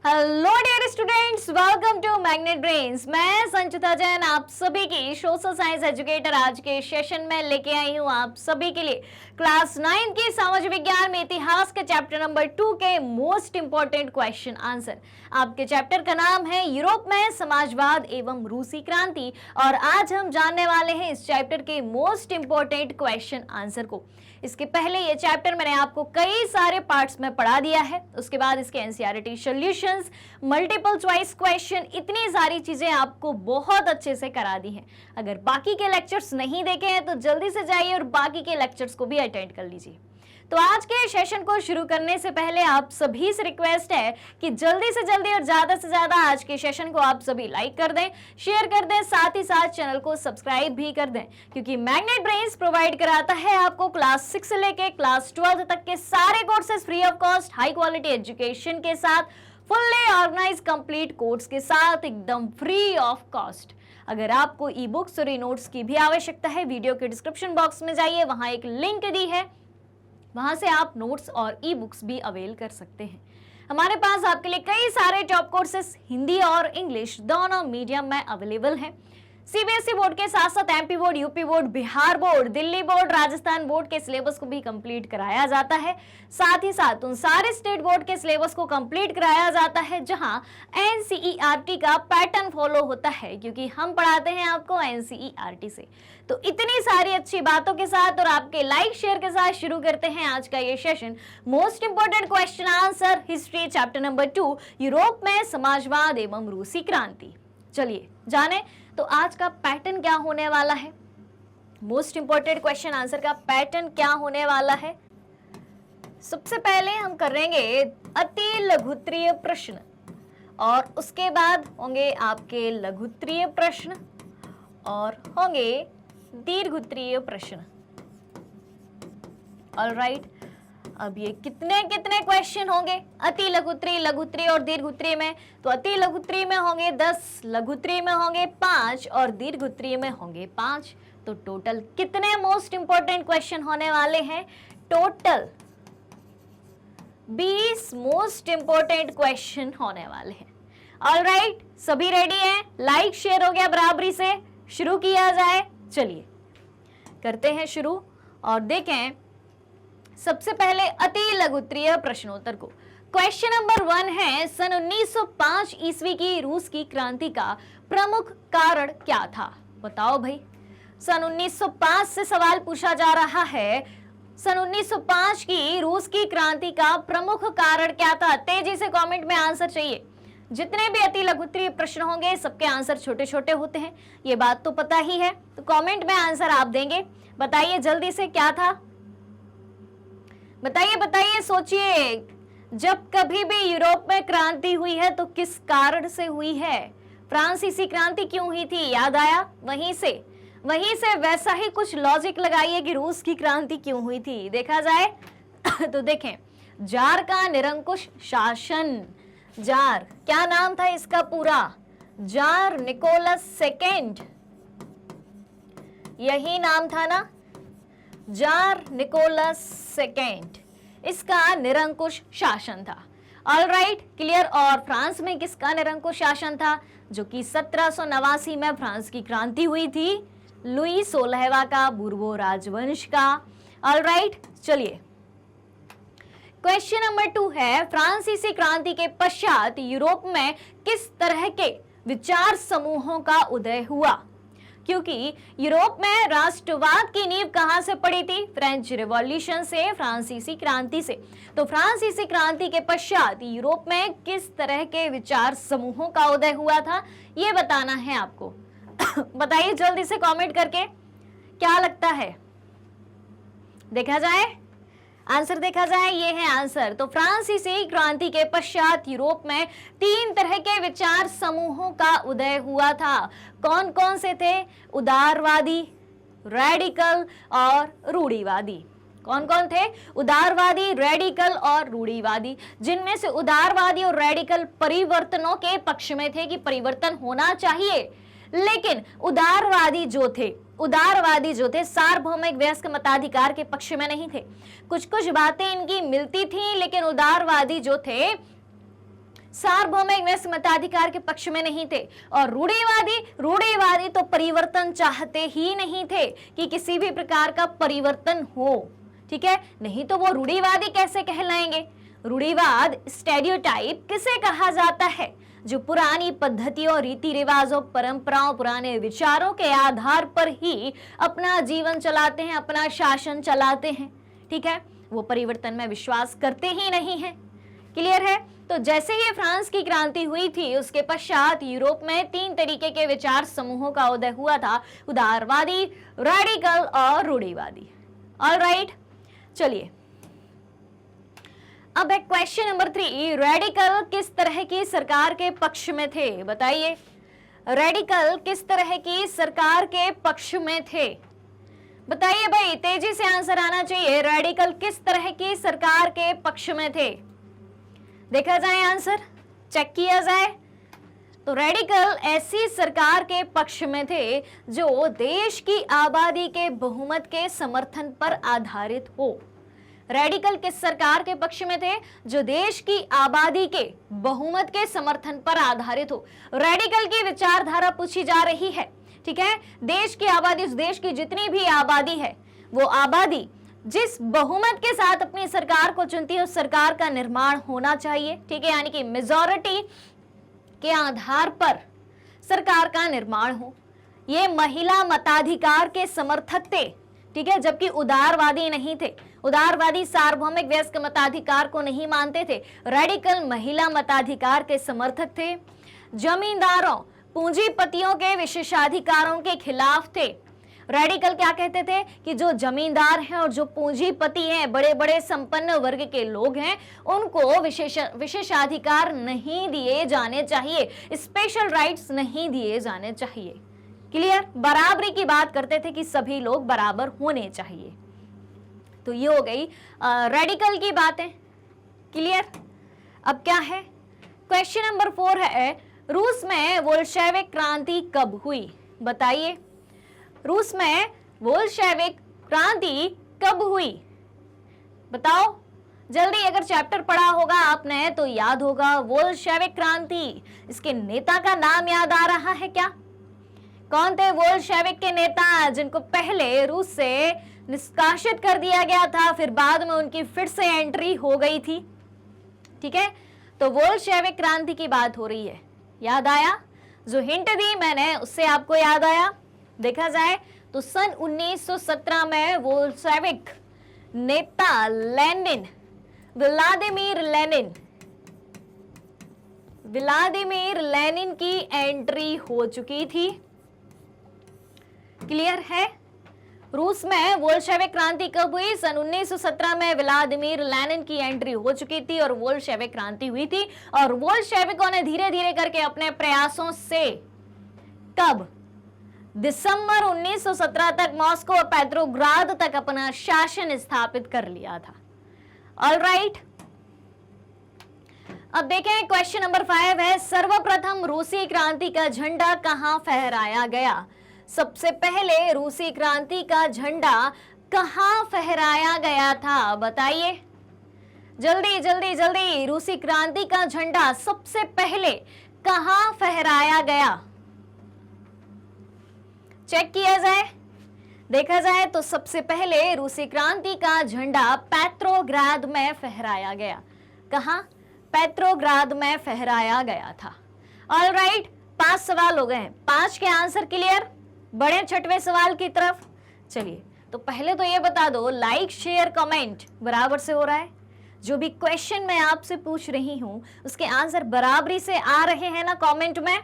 Hello dear students, welcome to magnet brains. मैं संचिता जैन आप सभी की सोशल साइंस एजुकेटर आज के सेशन में लेके आई हूँ आप सभी के लिए क्लास 9 की समाज विज्ञान में इतिहास के चैप्टर नंबर 2 के मोस्ट इंपॉर्टेंट क्वेश्चन आंसर। आपके चैप्टर का नाम है यूरोप में समाजवाद एवं रूसी क्रांति और आज हम जानने वाले हैं इस चैप्टर के मोस्ट इंपॉर्टेंट क्वेश्चन आंसर को। इसके पहले ये चैप्टर मैंने आपको कई सारे पार्ट्स में पढ़ा दिया है, उसके बाद इसके NCERT solutions, multiple choice question, इतनी सारी चीजें आपको बहुत अच्छे से करा दी हैं। अगर बाकी के लेक्चर्स नहीं देखे हैं तो जल्दी से जाइए और बाकी के लेक्चर्स को भी अटेंड कर लीजिए। तो आज के सेशन को शुरू करने से पहले आप सभी से रिक्वेस्ट है कि जल्दी से जल्दी और ज्यादा से ज्यादा आज के सेशन को आप सभी लाइक कर दें, शेयर कर दें, साथ ही साथ चैनल को सब्सक्राइब भी कर दें, क्योंकि मैग्नेट ब्रेन्स प्रोवाइड कराता है आपको क्लास 6 से लेके क्लास 12 तक के सारे courses free of cost, high quality education के साथ, फुल्ली ऑर्गेनाइज कंप्लीट कोर्स के साथ, एकदम फ्री ऑफ कॉस्ट। अगर आपको ई बुक्स और ई नोट्स की भी आवश्यकता है, वीडियो के डिस्क्रिप्शन बॉक्स में जाइए, वहां एक लिंक दी है, वहां से आप नोट्स और ई बुक्स भी अवेल कर सकते हैं। हमारे पास आपके लिए कई सारे टॉप कोर्सेस हिंदी और इंग्लिश दोनों मीडियम में अवेलेबल हैं। सीबीएसई बोर्ड के साथ साथ MP board, UP board, Bihar board, Delhi board, Rajasthan board के सिलेबस को भी कंप्लीट कराया जाता है। साथ ही साथ उन सारे स्टेट बोर्ड के सिलेबस को कंप्लीट कराया जाता है जहां एनसीईआरटी का पैटर्न फॉलो होता है, क्योंकि हम पढ़ाते हैं आपको एनसीईआरटी से। तो इतनी सारी अच्छी बातों के साथ और आपके लाइक शेयर के साथ शुरू करते हैं आज का ये session. Most important question answer history chapter number 2 Europe में समाजवाद एवं रूसी क्रांति। चलिए जाने तो आज का पैटर्न क्या होने वाला है। मोस्ट इंपोर्टेंट क्वेश्चन आंसर का पैटर्न क्या होने वाला है। सबसे पहले हम करेंगे अति लघुत्तरीय प्रश्न और उसके बाद होंगे आपके लघुत्तरीय प्रश्न और होंगे दीर्घोत्तरीय प्रश्न। ऑलराइट, अब ये कितने कितने क्वेश्चन होंगे अति लघुत्तरीय, लघुत्तरीय और दीर्घोत्तरीय में? तो अति लघुत्तरीय में होंगे 10, लघुत्तरीय में होंगे 5 और दीर्घोत्तरीय में होंगे 5। तो टोटल कितने मोस्ट इंपोर्टेंट क्वेश्चन होने वाले हैं? टोटल 20 मोस्ट इंपोर्टेंट क्वेश्चन होने वाले हैं। ऑलराइट, सभी रेडी हैं? लाइक शेयर हो गया बराबरी से? शुरू किया जाए। चलिए करते हैं शुरू और देखें सबसे पहले अति लघुत्तरीय प्रश्नोत्तर को। क्वेश्चन नंबर 1 है, सन 1905 ईस्वी की रूस की क्रांति का प्रमुख कारण क्या था? बताओ भाई, सन 1905 से सवाल पूछा जा रहा है। सन 1905 की रूस की क्रांति का प्रमुख कारण क्या था? तेजी से कमेंट में आंसर चाहिए। जितने भी अति लघुत्तरीय प्रश्न होंगे सबके आंसर छोटे छोटे होते हैं, ये बात तो पता ही है। तो कमेंट में आंसर आप देंगे। बताइए जल्दी से क्या था, बताइए बताइए, सोचिए। जब कभी भी यूरोप में क्रांति हुई है तो किस कारण से हुई है? फ्रांसीसी क्रांति क्यों हुई थी? याद आया? वहीं से वैसा ही कुछ लॉजिक लगाइए कि रूस की क्रांति क्यों हुई थी। देखा जाए तो देखें, जार का निरंकुश शासन। जार क्या नाम था इसका पूरा? जार निकोलस सेकेंड, यही नाम था ना, जार निकोलस सेकेंड। इसका निरंकुश शासन था। Alright, clear. और फ्रांस में किसका निरंकुश शासन था? जो कि 1789 में फ्रांस की क्रांति हुई थी, लुई 16वां का, बूर्बो राजवंश का। ऑलराइट, चलिए क्वेश्चन नंबर 2 है, फ्रांसीसी क्रांति के पश्चात यूरोप में किस तरह के विचार समूहों का उदय हुआ? क्योंकि यूरोप में राष्ट्रवाद की नींव कहां से पड़ी थी? फ्रेंच रिवॉल्यूशन से, फ्रांसीसी क्रांति से। तो फ्रांसीसी क्रांति के पश्चात यूरोप में किस तरह के विचार समूहों का उदय हुआ था, ये बताना है आपको। बताइए जल्दी से कमेंट करके, क्या लगता है? देखा जाए आंसर, देखा जाए, ये है आंसर। तो फ्रांसीसी क्रांति के पश्चात यूरोप में 3 तरह के विचार समूहों का उदय हुआ था। कौन कौन से थे? उदारवादी, रेडिकल और रूढ़िवादी। कौन कौन थे? उदारवादी, रेडिकल और रूढ़िवादी। जिनमें से उदारवादी और रेडिकल परिवर्तनों के पक्ष में थे कि परिवर्तन होना चाहिए, लेकिन उदारवादी जो थे सार्वभौमिक वयस्क मताधिकार के पक्ष में नहीं थे। कुछ कुछ बातें इनकी मिलती थी, लेकिन उदारवादी जो थे सार्वभौमिक वैश्य मताधिकार के पक्ष में नहीं थे। और रूढ़िवादी तो परिवर्तन चाहते ही नहीं थे कि किसी भी प्रकार का परिवर्तन हो, ठीक है, नहीं तो वो रूढ़िवादी कैसे कहलाएंगे। रूढ़िवाद स्टेरियोटाइप किसे कहा जाता है, जो पुरानी पद्धतियों, रीति रिवाजों, परंपराओं, पुराने विचारों के आधार पर ही अपना जीवन चलाते हैं, अपना शासन चलाते हैं, ठीक है, वो परिवर्तन में विश्वास करते ही नहीं है। क्लियर है। तो जैसे ही फ्रांस की क्रांति हुई थी, उसके पश्चात यूरोप में 3 तरीके के विचार समूहों का उदय हुआ था, उदारवादी, रेडिकल और रूढ़िवादी। ऑलराइट, चलिए अब है क्वेश्चन नंबर 3। रेडिकल किस तरह की सरकार के पक्ष में थे, बताइए। रेडिकल किस तरह की सरकार के पक्ष में थे, बताइए भाई, तेजी से आंसर आना चाहिए। रेडिकल किस तरह की सरकार के पक्ष में थे, देखा जाए आंसर, चेक किया जाए। तो रेडिकल ऐसी सरकार के पक्ष में थे जो देश की आबादी के बहुमत के समर्थन पर आधारित हो। रेडिकल किस सरकार के पक्ष में थे, जो देश की आबादी के बहुमत के समर्थन पर आधारित हो। रेडिकल की विचारधारा पूछी जा रही है, ठीक है। देश की आबादी, उस देश की जितनी भी आबादी है, वो आबादी जिस बहुमत के साथ अपनी सरकार को चुनती है, उस सरकार का निर्माण होना चाहिए, ठीक है, यानी कि मेजॉरिटी के आधार पर सरकार का निर्माण हो। ये महिला मताधिकार के समर्थक थे, ठीक है, जबकि उदारवादी नहीं थे। उदारवादी सार्वभौमिक वयस्क मताधिकार को नहीं मानते थे। रेडिकल महिला मताधिकार के समर्थक थे। जमींदारों, पूंजीपतियों के विशेषाधिकारों के खिलाफ थे। रेडिकल क्या कहते थे कि जो जमींदार हैं और जो पूंजीपति हैं, बड़े बड़े संपन्न वर्ग के लोग हैं, उनको विशेषाधिकार नहीं दिए जाने चाहिए, स्पेशल राइट्स नहीं दिए जाने चाहिए। क्लियर। बराबरी की बात करते थे कि सभी लोग बराबर होने चाहिए। तो ये हो गई रेडिकल की बातें। क्लियर। अब क्या है, क्वेश्चन नंबर 4 है, रूस में बोल्शेविक क्रांति कब हुई, बताइए। रूस में बोल्शेविक क्रांति कब हुई, बताओ जल्दी। अगर चैप्टर पढ़ा होगा आपने तो याद होगा बोल्शेविक क्रांति। इसके नेता का नाम याद आ रहा है क्या, कौन थे बोल्शेविक के नेता, जिनको पहले रूस से निष्कासित कर दिया गया था, फिर बाद में उनकी फिर से एंट्री हो गई थी, ठीक है। तो बोल्शेविक क्रांति की बात हो रही है, याद आया, जो हिंट दी मैंने उससे आपको याद आया। देखा जाए तो सन 1917 में बोल्शेविक नेता लेनिन, व्लादिमीर लेनिन की एंट्री हो चुकी थी। क्लियर है। रूस में बोल्शेविक क्रांति कब हुई, सन 1917 में व्लादिमीर लेनिन की एंट्री हो चुकी थी और बोल्शेविक क्रांति हुई थी। और बोल्शेविकों ने धीरे धीरे करके अपने प्रयासों से कब, दिसंबर 1917 तक मॉस्को और पेट्रोग्राद तक अपना शासन स्थापित कर लिया था। ऑलराइट, अब देखें क्वेश्चन नंबर 5 है, सर्वप्रथम रूसी क्रांति का झंडा कहां फहराया गया। सबसे पहले रूसी क्रांति का झंडा कहां फहराया गया था, बताइए जल्दी जल्दी जल्दी। रूसी क्रांति का झंडा सबसे पहले कहां फहराया गया, चेक किया जाए। देखा जाए तो सबसे पहले रूसी क्रांति का झंडा पेट्रोग्राद में फहराया गया। कहां, पेट्रोग्राद में फहराया गया था। ऑलराइट, 5 सवाल हो गए हैं, 5 के आंसर क्लियर। बड़े छठवें सवाल की तरफ चलिए। तो पहले तो ये बता दो, लाइक शेयर कमेंट बराबर से हो रहा है। जो भी क्वेश्चन मैं आपसे पूछ रही हूं उसके आंसर बराबरी से आ रहे हैं ना कमेंट में,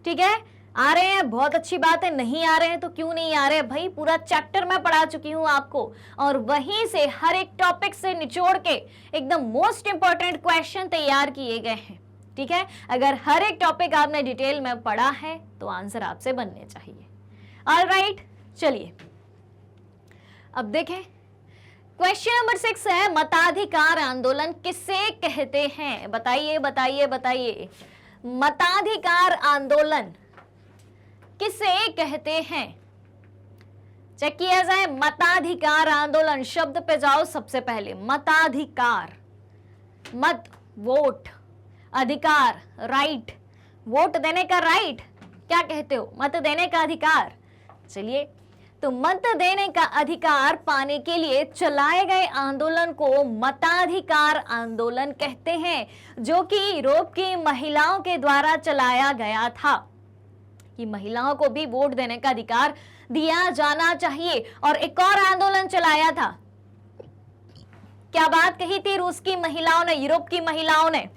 ठीक है। आ रहे हैं, बहुत अच्छी बात है। नहीं आ रहे हैं तो क्यों नहीं आ रहे हैं भाई, पूरा चैप्टर मैं पढ़ा चुकी हूं आपको और वहीं से हर एक टॉपिक से निचोड़ के एकदम मोस्ट इंपॉर्टेंट क्वेश्चन तैयार किए गए हैं, ठीक है। अगर हर एक टॉपिक आपने डिटेल में पढ़ा है तो आंसर आपसे बनने चाहिए। ऑलराइट, चलिए अब देखें क्वेश्चन नंबर 6 है, मताधिकार आंदोलन किसे कहते हैं, बताइए बताइए बताइए। मताधिकार आंदोलन किसे कहते हैं, चेक किया जाए। मताधिकार आंदोलन, शब्द पे जाओ सबसे पहले, मताधिकार, मत वोट, अधिकार, राइट, वोट देने का राइट, क्या कहते हो, मत देने का अधिकार। चलिए, तो मत देने का अधिकार पाने के लिए चलाए गए आंदोलन को मताधिकार आंदोलन कहते हैं, जो कि यूरोप की महिलाओं के द्वारा चलाया गया था कि महिलाओं को भी वोट देने का अधिकार दिया जाना चाहिए। और एक और आंदोलन चलाया था, क्या बात कही थी रूस की महिलाओं ने, यूरोप की महिलाओं ने,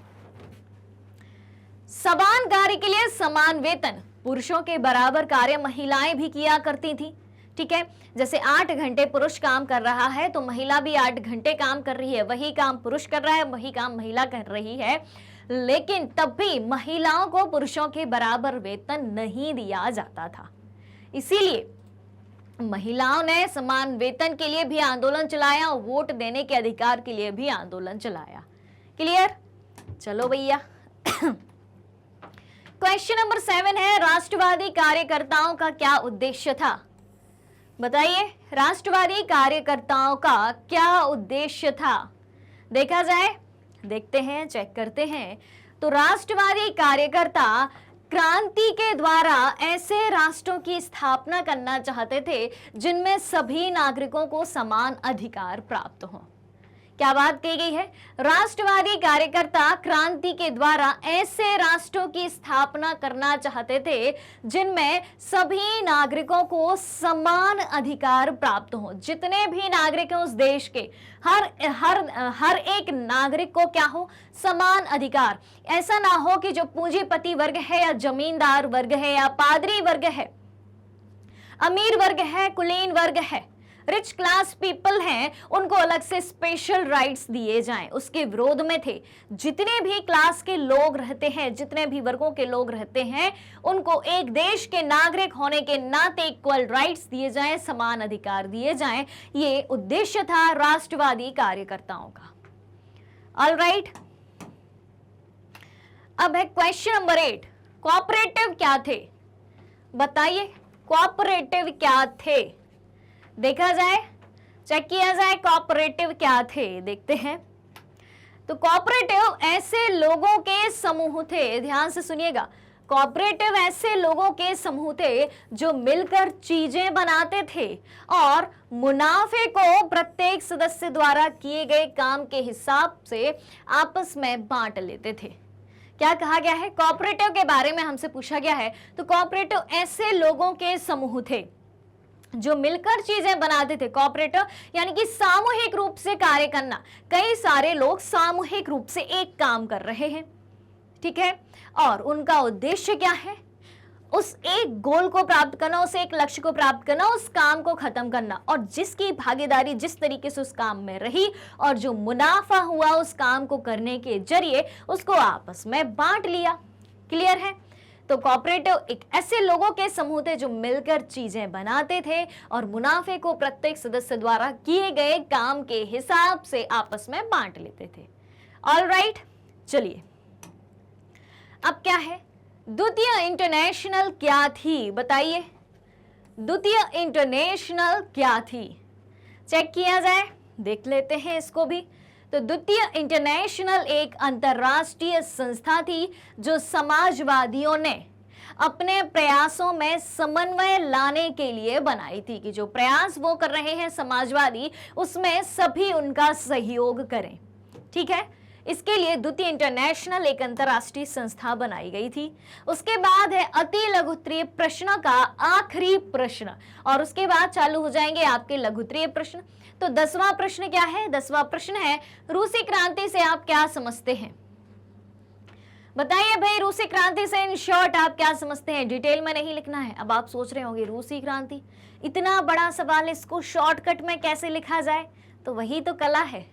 समान कार्य के लिए समान वेतन, पुरुषों के बराबर कार्य महिलाएं भी किया करती थी। ठीक है, जैसे 8 घंटे पुरुष काम कर रहा है तो महिला भी 8 घंटे काम कर रही है, वही काम पुरुष कर रहा है, वही काम महिला कर रही है, लेकिन तब भी महिलाओं को पुरुषों के बराबर वेतन नहीं दिया जाता था। इसीलिए महिलाओं ने समान वेतन के लिए भी आंदोलन चलाया और वोट देने के अधिकार के लिए भी आंदोलन चलाया। क्लियर? चलो भैया, क्वेश्चन नंबर 7 है, राष्ट्रवादी कार्यकर्ताओं का क्या उद्देश्य था? बताइए, राष्ट्रवादी कार्यकर्ताओं का क्या उद्देश्य था? देखा जाए, देखते हैं, चेक करते हैं। तो राष्ट्रवादी कार्यकर्ता क्रांति के द्वारा ऐसे राष्ट्रों की स्थापना करना चाहते थे जिनमें सभी नागरिकों को समान अधिकार प्राप्त हो। क्या बात कही गई है? राष्ट्रवादी कार्यकर्ता क्रांति के द्वारा ऐसे राष्ट्रों की स्थापना करना चाहते थे जिनमें सभी नागरिकों को समान अधिकार प्राप्त हो। जितने भी नागरिक हैं उस देश के, हर एक नागरिक को क्या हो? समान अधिकार। ऐसा ना हो कि जो पूंजीपति वर्ग है या जमींदार वर्ग है या पादरी वर्ग है, अमीर वर्ग है, कुलीन वर्ग है, रिच क्लास पीपल हैं, उनको अलग से स्पेशल राइट्स दिए जाएं, उसके विरोध में थे। जितने भी क्लास के लोग रहते हैं, जितने भी वर्गों के लोग रहते हैं, उनको एक देश के नागरिक होने के नाते इक्वल राइट्स दिए जाएं, समान अधिकार दिए जाएं। ये उद्देश्य था राष्ट्रवादी कार्यकर्ताओं का। ऑल राइट, अब है क्वेश्चन नंबर 8, कोऑपरेटिव क्या थे? बताइए, कोऑपरेटिव क्या थे? देखा जाए, चेक किया जाए, कोऑपरेटिव क्या थे, देखते हैं। तो कोऑपरेटिव ऐसे लोगों के समूह थे, ध्यान से सुनिएगा, कोऑपरेटिव ऐसे लोगों के समूह थे जो मिलकर चीजें बनाते थे और मुनाफे को प्रत्येक सदस्य द्वारा किए गए काम के हिसाब से आपस में बांट लेते थे। क्या कहा गया है? कोऑपरेटिव के बारे में हमसे पूछा गया है। तो कोऑपरेटिव ऐसे लोगों के समूह थे जो मिलकर चीजें बनाते थे। कोऑपरेटिव यानी कि सामूहिक रूप से कार्य करना। कई सारे लोग सामूहिक रूप से एक काम कर रहे हैं, ठीक है, और उनका उद्देश्य क्या है? उस एक गोल को प्राप्त करना, उस एक लक्ष्य को प्राप्त करना, उस काम को खत्म करना। और जिसकी भागीदारी जिस तरीके से उस काम में रही और जो मुनाफा हुआ उस काम को करने के जरिए, उसको आपस में बांट लिया। क्लियर है? तो कोऑपरेटिव एक ऐसे लोगों के समूह थे जो मिलकर चीजें बनाते थे और मुनाफे को प्रत्येक सदस्य द्वारा किए गए काम के हिसाब से आपस में बांट लेते थे। ऑल राइट, चलिए अब क्या है? द्वितीय इंटरनेशनल क्या थी? बताइए, द्वितीय इंटरनेशनल क्या थी? चेक किया जाए, देख लेते हैं इसको भी। तो द्वितीय इंटरनेशनल एक अंतरराष्ट्रीय संस्था थी जो समाजवादियों ने अपने प्रयासों में समन्वय लाने के लिए बनाई थी, कि जो प्रयास वो कर रहे हैं समाजवादी, उसमें सभी उनका सहयोग करें। ठीक है, इसके लिए द्वितीय इंटरनेशनल एक अंतरराष्ट्रीय संस्था बनाई गई थी। उसके बाद है अति लघुत्तरीय प्रश्न का आखिरी प्रश्न, और उसके बाद चालू हो जाएंगे आपके लघुत्तरीय प्रश्न। तो 10वां प्रश्न क्या है? 10वां प्रश्न है, रूसी क्रांति से आप क्या समझते हैं? बताइए भाई, रूसी क्रांति से इन शॉर्ट आप क्या समझते हैं? डिटेल में नहीं लिखना है। अब आप सोच रहे होंगे रूसी क्रांति, इतना बड़ा सवाल, इसको शॉर्टकट में कैसे लिखा जाए? तो वही तो कला है,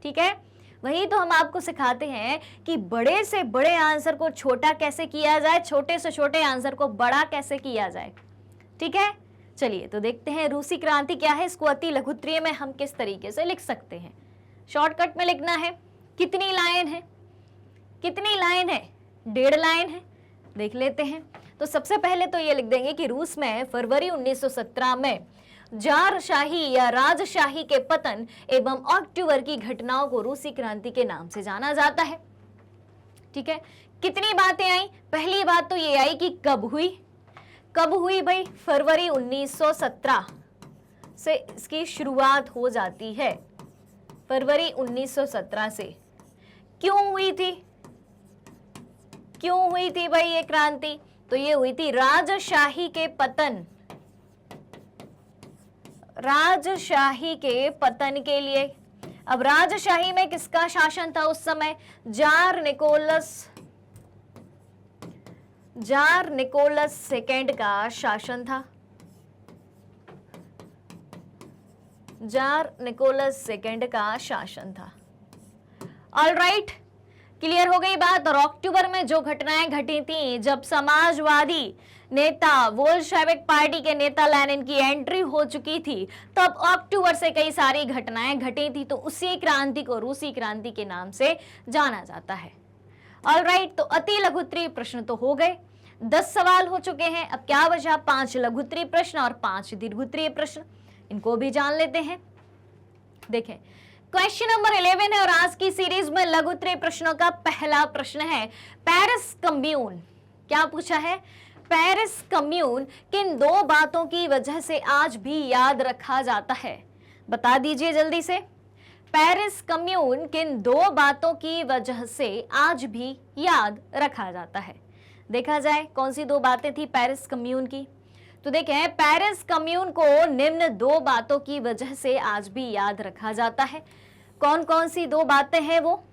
ठीक है, वही तो हम आपको सिखाते हैं कि बड़े से बड़े आंसर को छोटा कैसे किया जाए, छोटे से छोटे आंसर को बड़ा कैसे किया जाए। ठीक है, चलिए तो देखते हैं रूसी क्रांति क्या है, इसको अति लघुत्तरीय में हम किस तरीके से लिख सकते हैं। शॉर्टकट में लिखना है। कितनी लाइन है? कितनी लाइन है? 1.5 लाइन है। देख लेते हैं। तो सबसे पहले तो ये लिख देंगे कि रूस में फरवरी 1917 में जारशाही या राजशाही के पतन एवं अक्टूबर की घटनाओं को रूसी क्रांति के नाम से जाना जाता है। ठीक है, कितनी बातें आई? पहली बात तो ये आई कि कब हुई, कब हुई भाई? फरवरी 1917 से इसकी शुरुआत हो जाती है, फरवरी 1917 से। क्यों हुई थी, क्यों हुई थी भाई ये क्रांति? तो ये हुई थी राजशाही के पतन, राजशाही के पतन के लिए। अब राजशाही में किसका शासन था उस समय? जार निकोलस सेकेंड का शासन था, जार निकोलस सेकेंड का शासन था। ऑलराइट, क्लियर हो गई बात। और अक्टूबर में जो घटनाएं घटी थी, जब समाजवादी नेता बोल्शेविक पार्टी के नेता लेनिन की एंट्री हो चुकी थी, तब अक्टूबर से कई सारी घटनाएं घटी थी, तो उसी क्रांति को रूसी क्रांति के नाम से जाना जाता है। ऑलराइट, तो अति लघुत्तरीय प्रश्न तो हो गए, 10 सवाल हो चुके हैं। अब क्या बचा? 5 लघुत्तरीय प्रश्न और 5 दीर्घोत्तरीय प्रश्न, इनको भी जान लेते हैं। देखें, क्वेश्चन नंबर 11 है और आज की सीरीज में लघुत्तरीय प्रश्नों का पहला प्रश्न है, पेरिस कम्यून। क्या पूछा है? पेरिस कम्यून किन 2 बातों की वजह से आज भी याद रखा जाता है? बता दीजिए जल्दी से। पेरिस कम्यून किन 2 बातों की वजह से आज भी याद रखा जाता है? देखा जाए कौन सी 2 बातें थी पेरिस कम्यून की। तो देखें, पेरिस कम्यून को निम्न 2 बातों की वजह से आज भी याद रखा जाता है। कौन कौन सी 2 बातें हैं वो?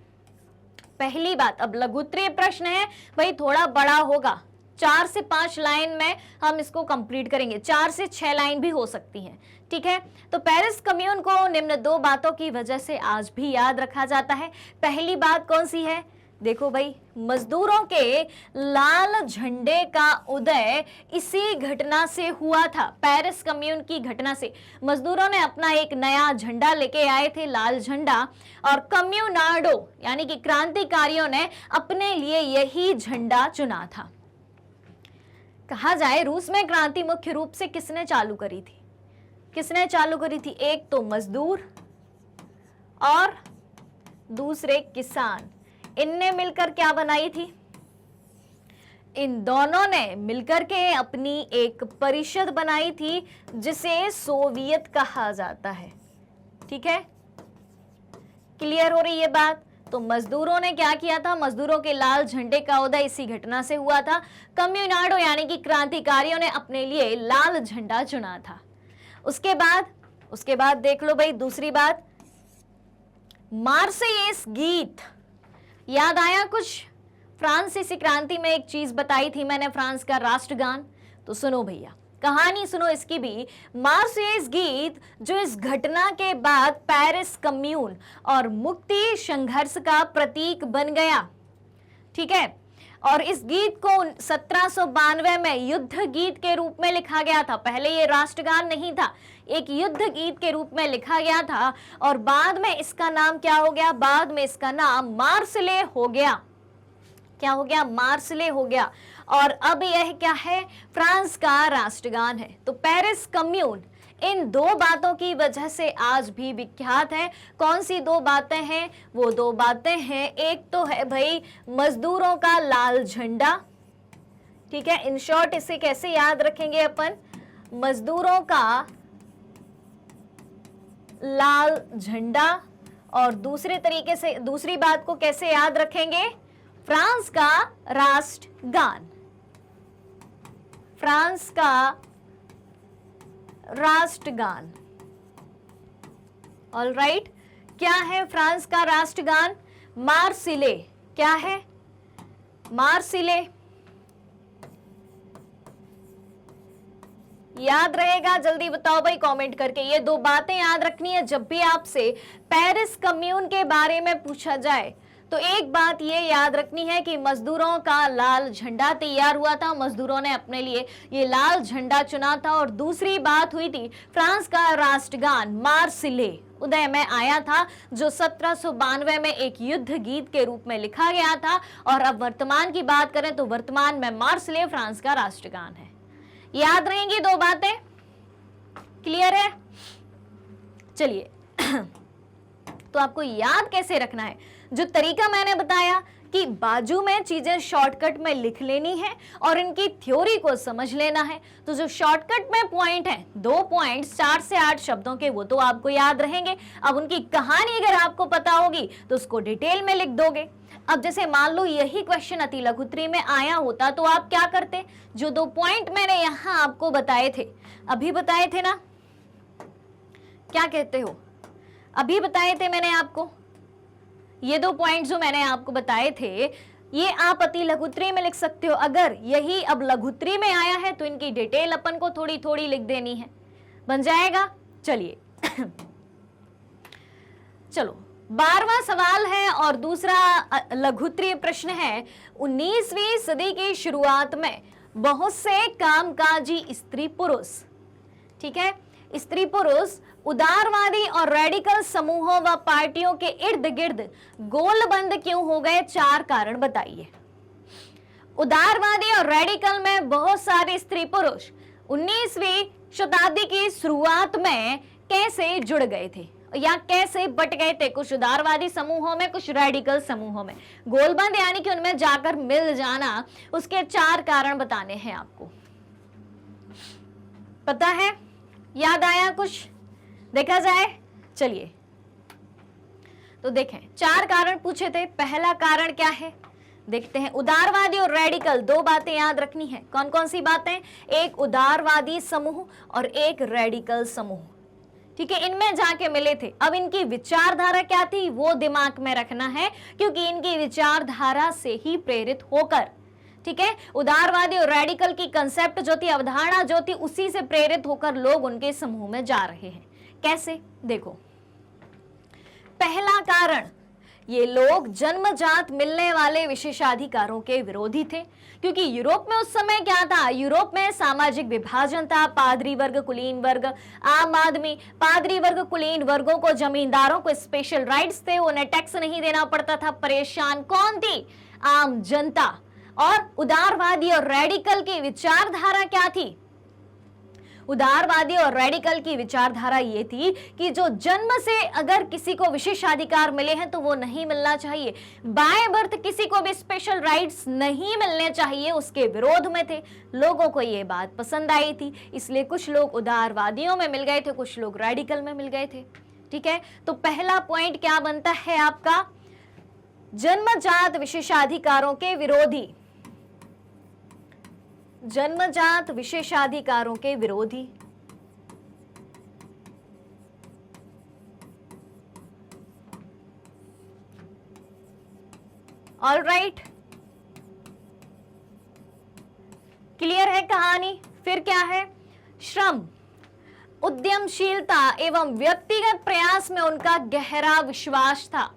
पहली बात, अब लघुत्तरीय प्रश्न है भाई, थोड़ा बड़ा होगा, 4 से 5 लाइन में हम इसको कंप्लीट करेंगे, 4 से 6 लाइन भी हो सकती हैं, ठीक है। तो पेरिस कम्यून को निम्न 2 बातों की वजह से आज भी याद रखा जाता है। पहली बात कौन सी है? देखो भाई, मजदूरों के लाल झंडे का उदय इसी घटना से हुआ था। पेरिस कम्यून की घटना से मजदूरों ने अपना एक नया झंडा लेके आए थे, लाल झंडा, और कम्युनाडो यानी कि क्रांतिकारियों ने अपने लिए यही झंडा चुना था। कहा जाए, रूस में क्रांति मुख्य रूप से किसने चालू करी थी? किसने चालू करी थी? एक तो मजदूर और दूसरे किसान, इनने मिलकर क्या बनाई थी? इन दोनों ने मिलकर के अपनी एक परिषद बनाई थी जिसे सोवियत कहा जाता है, ठीक है। क्लियर हो रही है बात? तो मजदूरों ने क्या किया था? मजदूरों के लाल झंडे का उदय इसी घटना से हुआ था। कम्युनाडो यानी कि क्रांतिकारियों ने अपने लिए लाल झंडा चुना था। उसके बाद देख लो भाई, दूसरी बात, मार्सेयेस गीत। याद आया कुछ? फ्रांसीसी क्रांति में एक चीज बताई थी मैंने, फ्रांस का राष्ट्रगान। तो सुनो भैया, कहानी सुनो इसकी भी। मार्सेयेस गीत जो इस घटना के बाद पेरिस कम्यून और मुक्ति संघर्ष का प्रतीक बन गया, ठीक है। और इस गीत को 1792 में युद्ध गीत के रूप में लिखा गया था। पहले ये राष्ट्रगान नहीं था, एक युद्ध गीत के रूप में लिखा गया था, और बाद में इसका नाम क्या हो गया? बाद में इसका नाम मार्सले हो गया। क्या हो गया? मार्सले हो गया। और अब यह क्या है? फ्रांस का राष्ट्रगान है। तो पेरिस कम्यून इन 2 बातों की वजह से आज भी विख्यात है। कौन सी 2 बातें हैं? वो 2 बातें हैं, एक तो है भाई मजदूरों का लाल झंडा, ठीक है। इन शॉर्ट इसे कैसे याद रखेंगे अपन? मजदूरों का लाल झंडा। और दूसरे तरीके से दूसरी बात को कैसे याद रखेंगे? फ्रांस का राष्ट्रगान, फ्रांस का राष्ट्रगान। ऑलराइट, क्या है फ्रांस का राष्ट्रगान? मार्सिले। क्या है? मार्सिले। याद रहेगा? जल्दी बताओ भाई कमेंट करके। ये 2 बातें याद रखनी है जब भी आपसे पेरिस कम्यून के बारे में पूछा जाए। तो एक बात ये याद रखनी है कि मजदूरों का लाल झंडा तैयार हुआ था, मजदूरों ने अपने लिए ये लाल झंडा चुना था। और दूसरी बात हुई थी फ्रांस का राष्ट्रगान मार्सिले उदय में आया था, जो 1792 में एक युद्ध गीत के रूप में लिखा गया था। और अब वर्तमान की बात करें तो वर्तमान में मार्सिले फ्रांस का राष्ट्रगान है। याद रहेंगी 2 बातें? क्लियर है? चलिए तो आपको याद कैसे रखना है? जो तरीका मैंने बताया कि बाजू में चीजें शॉर्टकट में लिख लेनी है और इनकी थ्योरी को समझ लेना है। तो जो शॉर्टकट में पॉइंट है, 2 पॉइंट 4 से 8 शब्दों के, वो तो आपको याद रहेंगे। अब उनकी कहानी अगर आपको पता होगी तो उसको डिटेल में लिख दोगे। अब जैसे मान लो यही क्वेश्चन अति लघु उत्तरी में आया होता तो आप क्या करते? जो 2 पॉइंट मैंने यहां आपको बताए थे, अभी बताए थे ना, क्या कहते हो, अभी बताए थे मैंने आपको, ये 2 पॉइंट जो मैंने आपको बताए थे, ये आप अति लघु उत्तरी में लिख सकते हो। अगर यही अब लघु उत्तरी में आया है तो इनकी डिटेल अपन को थोड़ी थोड़ी लिख देनी है, बन जाएगा। चलिए चलो 12वां सवाल है और दूसरा लघु उत्तरीय प्रश्न है। 19वीं सदी की शुरुआत में बहुत से कामकाजी स्त्री पुरुष, ठीक है, स्त्री पुरुष उदारवादी और रेडिकल समूहों व पार्टियों के इर्द गिर्द गोलबंद क्यों हो गए? 4 कारण बताइए। उदारवादी और रेडिकल में बहुत सारे स्त्री पुरुष 19वीं शताब्दी की शुरुआत में कैसे जुड़ गए थे या कैसे बट गए थे? कुछ उदारवादी समूहों में, कुछ रेडिकल समूहों में। गोलबंद यानी कि उनमें जाकर मिल जाना, उसके 4 कारण बताने हैं आपको। पता है? याद आया कुछ? देखा जाए, चलिए तो देखें, 4 कारण पूछे थे। पहला कारण क्या है देखते हैं। उदारवादी और रेडिकल, 2 बातें याद रखनी है। कौन कौन सी बातें? एक उदारवादी समूह और एक रेडिकल समूह, ठीक है, इनमें जाके मिले थे। अब इनकी विचारधारा क्या थी वो दिमाग में रखना है, क्योंकि इनकी विचारधारा से ही प्रेरित होकर, ठीक है, उदारवादी और रेडिकल की कंसेप्ट जो थी, अवधारणा जो थी, उसी से प्रेरित होकर लोग उनके समूह में जा रहे हैं। कैसे? देखो, पहला कारण, ये लोग जन्मजात मिलने वाले विशेषाधिकारों के विरोधी थे। क्योंकि यूरोप में उस समय क्या था? यूरोप में सामाजिक विभाजन था। पादरी वर्ग, कुलीन वर्ग, आम आदमी। पादरी वर्ग, कुलीन वर्गों को, जमींदारों को स्पेशल राइट्स थे, उन्हें टैक्स नहीं देना पड़ता था। परेशान कौन थी? आम जनता। और उदारवादी और रेडिकल की विचारधारा क्या थी? उदारवादी और रेडिकल की विचारधारा ये थी कि जो जन्म से अगर किसी को विशेषाधिकार मिले हैं तो वो नहीं मिलना चाहिए। बाय बर्थ किसी को भी स्पेशल राइट्स नहीं मिलने चाहिए, उसके विरोध में थे। लोगों को ये बात पसंद आई थी, इसलिए कुछ लोग उदारवादियों में मिल गए थे, कुछ लोग रेडिकल में मिल गए थे। ठीक है, तो पहला पॉइंट क्या बनता है आपका? जन्मजात विशेषाधिकारों के विरोधी, जन्मजात विशेषाधिकारों के विरोधी। ऑल राइट, क्लियर है कहानी? फिर क्या है? श्रम, उद्यमशीलता एवं व्यक्तिगत प्रयास में उनका गहरा विश्वास था।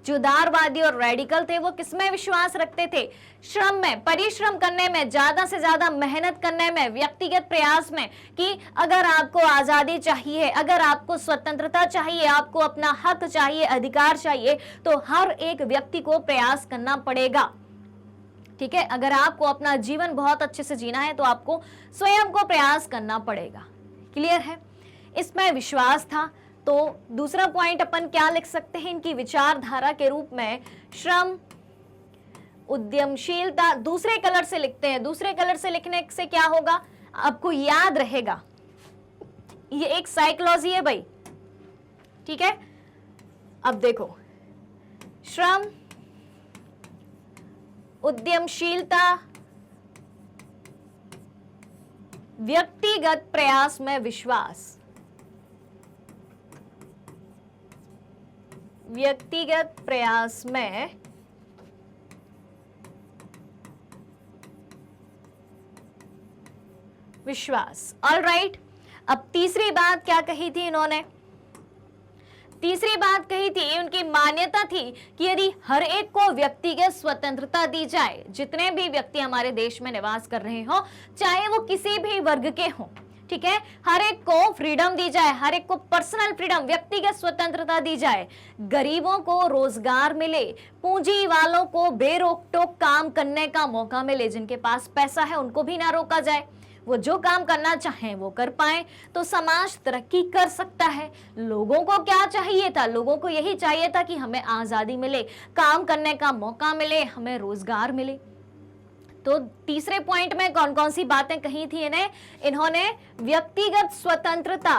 जो उदारवादी और रेडिकल थे वो किसमें विश्वास रखते थे? श्रम में, परिश्रम करने में, ज्यादा से ज्यादा मेहनत करने में, व्यक्तिगत प्रयास में, कि अगर आपको आजादी चाहिए, अगर आपको स्वतंत्रता चाहिए, आपको अपना हक चाहिए, अधिकार चाहिए, तो हर एक व्यक्ति को प्रयास करना पड़ेगा। ठीक है, अगर आपको अपना जीवन बहुत अच्छे से जीना है तो आपको स्वयं को प्रयास करना पड़ेगा। क्लियर है? इसमें विश्वास था। तो दूसरा पॉइंट अपन क्या लिख सकते हैं इनकी विचारधारा के रूप में? श्रम, उद्यमशीलता। दूसरे कलर से लिखते हैं, दूसरे कलर से लिखने से क्या होगा आपको याद रहेगा, ये एक साइकोलॉजी है भाई। ठीक है, अब देखो, श्रम, उद्यमशीलता, व्यक्तिगत प्रयास में विश्वास, व्यक्तिगत प्रयास में विश्वास। ऑल राइट, अब तीसरी बात क्या कही थी इन्होंने? तीसरी बात कही थी, उनकी मान्यता थी कि यदि हर एक को व्यक्तिगत स्वतंत्रता दी जाए, जितने भी व्यक्ति हमारे देश में निवास कर रहे हो, चाहे वो किसी भी वर्ग के हों, ठीक है, हर एक को फ्रीडम दी जाए, हर एक को पर्सनल फ्रीडम, व्यक्तिगत स्वतंत्रता दी जाए, गरीबों को रोजगार मिले, पूंजी वालों को बेरोक टोक काम करने का मौका मिले, जिनके पास पैसा है उनको भी ना रोका जाए, वो जो काम करना चाहें वो कर पाएं, तो समाज तरक्की कर सकता है। लोगों को क्या चाहिए था? लोगों को यही चाहिए था कि हमें आजादी मिले, काम करने का मौका मिले, हमें रोजगार मिले। तो तीसरे पॉइंट में कौन कौन सी बातें कही थी इन्होंने व्यक्तिगत स्वतंत्रता,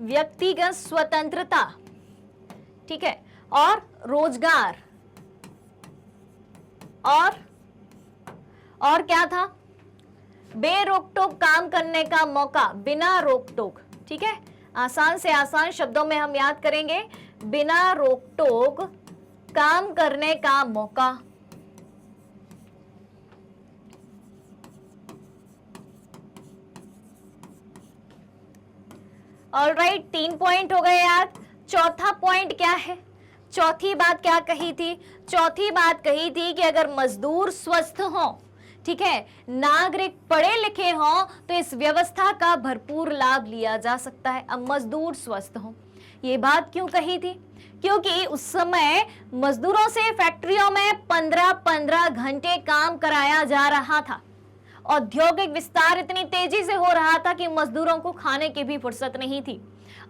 व्यक्तिगत स्वतंत्रता, ठीक है, और रोजगार, और क्या था? बेरोक टोक काम करने का मौका, बिना रोक टोक, ठीक है, आसान से आसान शब्दों में हम याद करेंगे, बिना रोक टोक काम करने का मौका। ऑलराइट, 3 पॉइंट हो गए यार। चौथा पॉइंट क्या है? चौथी बात क्या कही थी? चौथी बात कही थी कि अगर मजदूर स्वस्थ हो, ठीक है, नागरिक पढ़े लिखे हो, तो इस व्यवस्था का भरपूर लाभ लिया जा सकता है। अब मजदूर स्वस्थ हो, ये बात क्यों कही थी? क्योंकि उस समय मजदूरों से फैक्ट्रियों में 15-15 घंटे काम कराया जा रहा था। औद्योगिक विस्तार इतनी तेजी से हो रहा था कि मजदूरों को खाने की भी फुर्सत नहीं थी।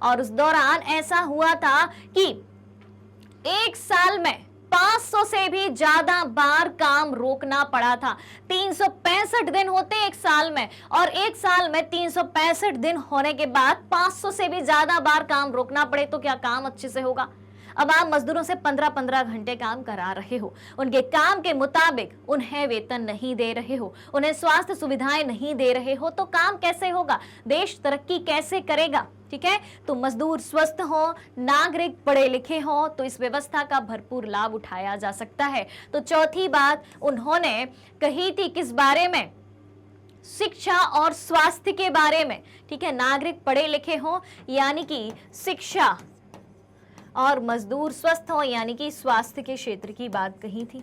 और उस दौरान ऐसा हुआ था कि एक साल में 500 से भी ज्यादा बार काम रोकना पड़ा था। 365 दिन होते एक साल में, और एक साल में 365 दिन होने के बाद 500 से भी ज्यादा बार काम रोकना पड़े तो क्या काम अच्छे से होगा? अब आप मजदूरों से 15-15 घंटे काम करा रहे हो, उनके काम के मुताबिक उन्हें वेतन नहीं दे रहे हो, उन्हें स्वास्थ्य सुविधाएं नहीं दे रहे हो, तो काम कैसे होगा? देश तरक्की कैसे करेगा? ठीक है, तो मजदूर स्वस्थ हो, नागरिक पढ़े लिखे हो, तो इस व्यवस्था का भरपूर लाभ उठाया जा सकता है। तो चौथी बात उन्होंने कही थी किस बारे में? शिक्षा और स्वास्थ्य के बारे में। ठीक है, नागरिक पढ़े लिखे हो यानी कि शिक्षा, और मजदूर स्वस्थ हो यानी कि स्वास्थ्य के क्षेत्र की बात कही थी।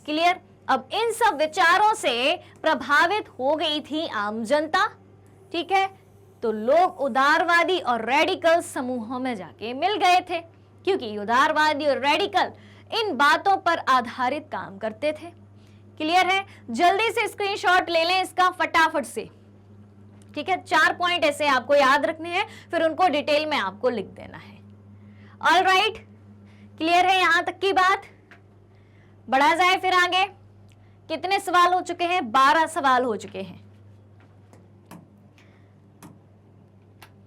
क्लियर? अब इन सब विचारों से प्रभावित हो गई थी आम जनता। ठीक है, तो लोग उदारवादी और रेडिकल समूहों में जाके मिल गए थे, क्योंकि उदारवादी और रेडिकल इन बातों पर आधारित काम करते थे। क्लियर है? जल्दी से स्क्रीनशॉट ले लें इसका फटाफट से। ठीक है, 4 पॉइंट ऐसे आपको याद रखने हैं, फिर उनको डिटेल में आपको लिख देना है। ऑल राइट, क्लियर है यहां तक की बात? बढ़ा जाए फिर आगे। कितने सवाल हो चुके हैं? 12 सवाल हो चुके हैं।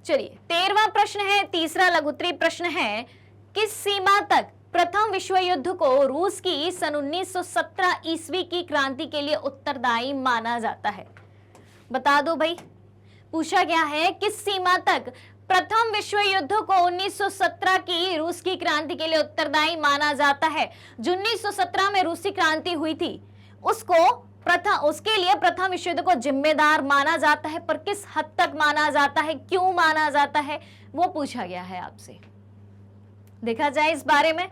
चलिए 13वां प्रश्न है, तीसरा लघुत्तरीय प्रश्न है, किस सीमा तक प्रथम विश्व युद्ध को रूस की सन 1917 ईस्वी की क्रांति के लिए उत्तरदायी माना जाता है? बता दो भाई, पूछा गया है किस सीमा तक प्रथम विश्व युद्ध को 1917 की रूस की क्रांति के लिए उत्तरदायी माना जाता है। जो 1917 में रूसी क्रांति हुई थी उसके लिए प्रथम विश्व युद्ध को जिम्मेदार माना जाता है, पर किस हद तक माना जाता है, क्यों माना जाता है, वो पूछा गया है आपसे। देखा जाए इस बारे में।